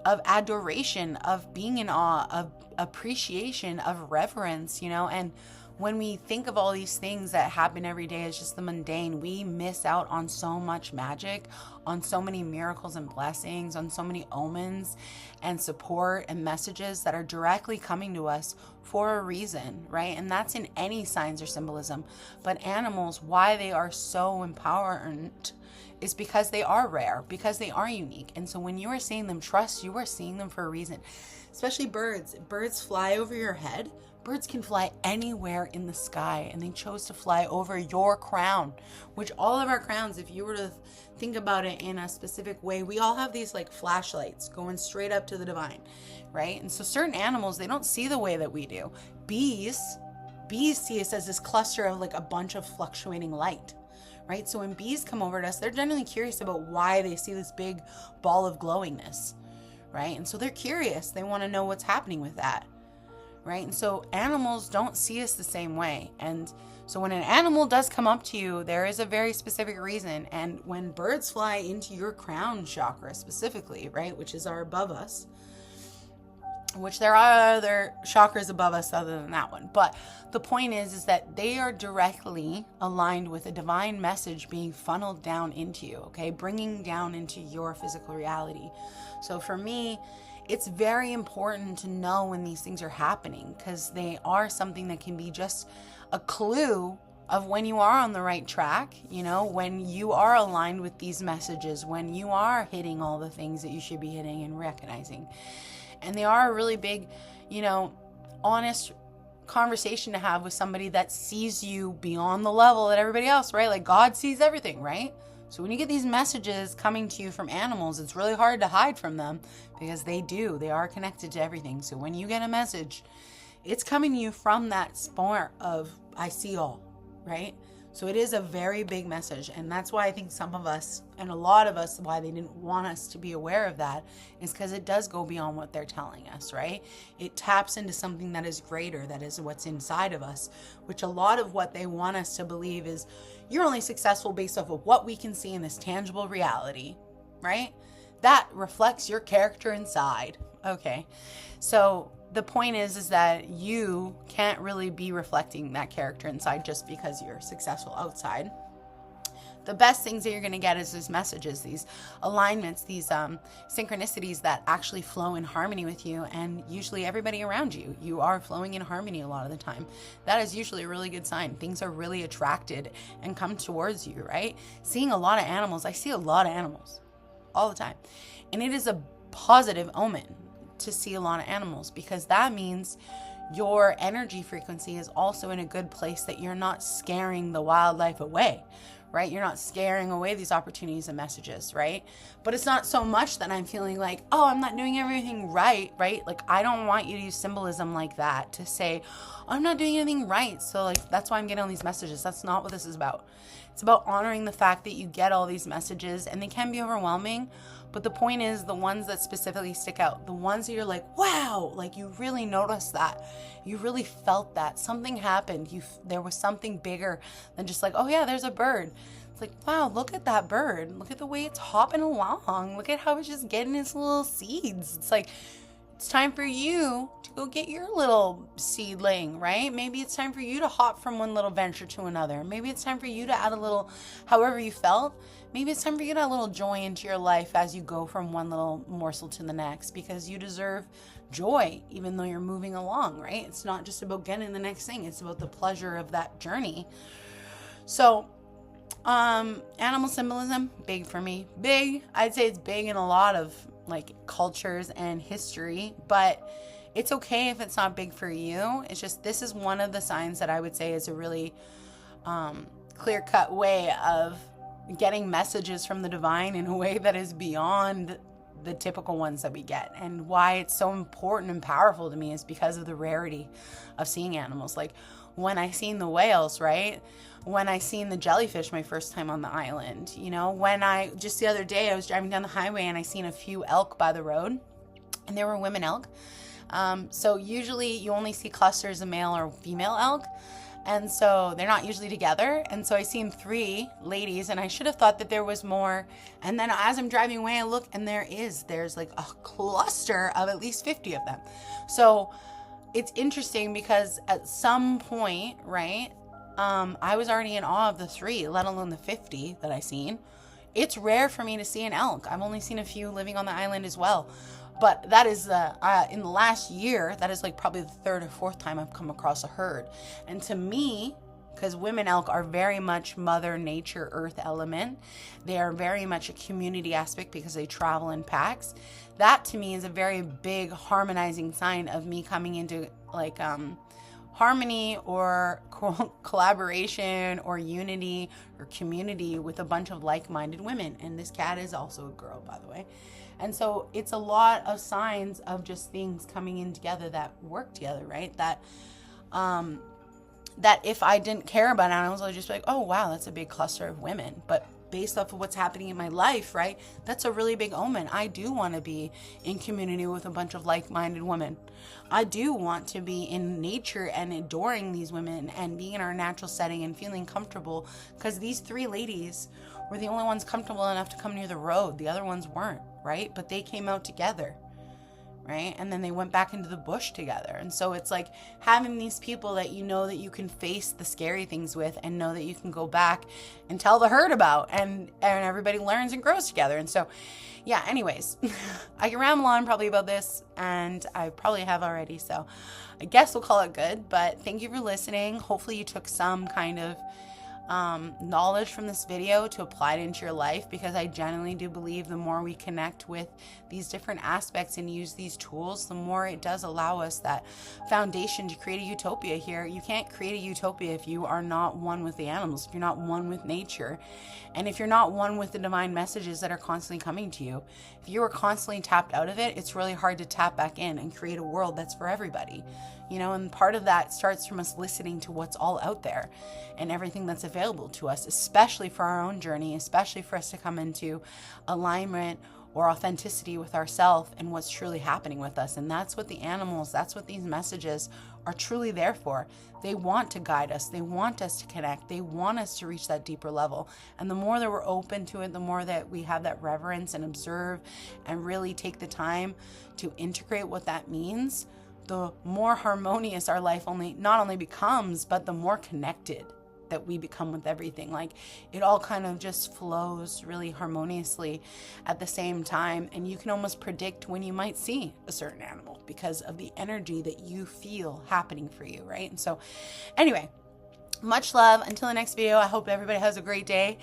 of adoration, of being in awe, of appreciation, of reverence, and when we think of all these things that happen every day as just the mundane, we miss out on so much magic, on so many miracles and blessings, on so many omens and support and messages that are directly coming to us for a reason, right? And that's in any signs or symbolism. But animals, why they are so empowerment is because they are rare, because they are unique. And so when you are seeing them, trust, you are seeing them for a reason. Especially birds. Birds fly over your head. Birds can fly anywhere in the sky, and they chose to fly over your crown, which all of our crowns, if you were to think about it in a specific way, we all have these like flashlights going straight up to the divine, right? And so certain animals, they don't see the way that we do. Bees see us as this cluster of like a bunch of fluctuating light, right? So when bees come over to us, they're generally curious about why they see this big ball of glowingness, right? And so they're curious. They want to know what's happening with that, right? And so animals don't see us the same way. And so when an animal does come up to you, there is a very specific reason. And when birds fly into your crown chakra specifically, right, which is our above us, which there are other chakras above us other than that one. But the point is that they are directly aligned with a divine message being funneled down into you, okay? Bringing down into your physical reality. So for me, it's very important to know when these things are happening, because they are something that can be just a clue of when you are on the right track, you know, when you are aligned with these messages, when you are hitting all the things that you should be hitting and recognizing. And they are a really big, you know, honest conversation to have with somebody that sees you beyond the level that everybody else, right? Like God sees everything, right? So when you get these messages coming to you from animals, it's really hard to hide from them, because they do. They are connected to everything. So when you get a message, it's coming to you from that spark of I see all, right? So it is a very big message. And that's why I think some of us, and a lot of us, why they didn't want us to be aware of that, is because it does go beyond what they're telling us, right? It taps into something that is greater, that is what's inside of us, which a lot of what they want us to believe is you're only successful based off of what we can see in this tangible reality, right? That reflects your character inside. Okay. So the point is that you can't really be reflecting that character inside just because you're successful outside. The best things that you're going to get is these messages, these alignments, these synchronicities that actually flow in harmony with you, and usually everybody around you. You are flowing in harmony a lot of the time. That is usually a really good sign. Things are really attracted and come towards you, right? Seeing a lot of animals. I see a lot of animals all the time. And it is a positive omen to see a lot of animals, because that means your energy frequency is also in a good place, that you're not scaring the wildlife away, right? You're not scaring away these opportunities and messages, right? But it's not so much that I'm feeling like, oh, I'm not doing everything right? Like, I don't want you to use symbolism like that to say, oh, I'm not doing anything right, so like that's why I'm getting all these messages. That's not what this is about. It's about honoring the fact that you get all these messages, and they can be overwhelming. But the point is, the ones that specifically stick out, the ones that you're like, wow, like you really noticed that. You really felt that. Something happened. There was something bigger than just like, oh yeah, there's a bird. It's like, wow, look at that bird. Look at the way it's hopping along. Look at how it's just getting its little seeds. It's like, it's time for you to go get your little seedling, right? Maybe it's time for you to hop from one little venture to another. Maybe it's time for you to add a little, however you felt. Maybe it's time for you to add a little joy into your life as you go from one little morsel to the next, because you deserve joy even though you're moving along, right? It's not just about getting the next thing. It's about the pleasure of that journey. So, animal symbolism, big for me. Big. I'd say it's big in a lot of like cultures and history, but it's okay if it's not big for you. It's just, this is one of the signs that I would say is a really clear-cut way of getting messages from the divine in a way that is beyond the typical ones that we get. And why it's so important and powerful to me is because of the rarity of seeing animals. Like when I seen the whales, right? When I seen the jellyfish my first time on the island, you know, when just the other day I was driving down the highway and I seen a few elk by the road, and they were women elk. So usually you only see clusters of male or female elk. And so they're not usually together. And so I seen 3 ladies, and I should have thought that there was more. And then as I'm driving away, I look, and there's like a cluster of at least 50 of them. So it's interesting because at some point, right, I was already in awe of the 3, let alone the 50 that I seen. It's rare for me to see an elk. I've only seen a few living on the island as well. But that is, in the last year, that is like probably the 3rd or 4th time I've come across a herd. And to me, because women elk are very much Mother Nature, earth element. They are very much a community aspect because they travel in packs. That to me is a very big harmonizing sign of me coming into like harmony or collaboration or unity or community with a bunch of like-minded women. And this cat is also a girl, by the way. And so it's a lot of signs of just things coming in together that work together, right? That if I didn't care about animals, I'd just be like, oh, wow, that's a big cluster of women. But based off of what's happening in my life, right, that's a really big omen. I do want to be in community with a bunch of like-minded women. I do want to be in nature and adoring these women and being in our natural setting and feeling comfortable, because these 3 ladies were the only ones comfortable enough to come near the road. The other ones weren't, right? But they came out together. Right? And then they went back into the bush together. And so it's like having these people that you know that you can face the scary things with and know that you can go back and tell the herd about, and everybody learns and grows together. And so, yeah, anyways, I can ramble on probably about this, and I probably have already. So I guess we'll call it good. But thank you for listening. Hopefully you took some kind of knowledge from this video to apply it into your life, because I genuinely do believe the more we connect with these different aspects and use these tools, the more it does allow us that foundation to create a utopia here. You can't create a utopia if you are not one with the animals, if you're not one with nature, and if you're not one with the divine messages that are constantly coming to you. If you are constantly tapped out of it, it's really hard to tap back in and create a world that's for everybody. And part of that starts from us listening to what's all out there and everything that's available to us, especially for our own journey, especially for us to come into alignment or authenticity with ourselves and what's truly happening with us. And that's what the animals, that's what these messages are truly there for. They want to guide us. They want us to connect. They want us to reach that deeper level. And the more that we're open to it, the more that we have that reverence and observe and really take the time to integrate what that means, the more harmonious our life not only becomes, but the more connected that we become with everything. Like, it all kind of just flows really harmoniously at the same time, and you can almost predict when you might see a certain animal because of the energy that you feel happening for you, right? And so anyway, much love. Until the next video, I hope everybody has a great day.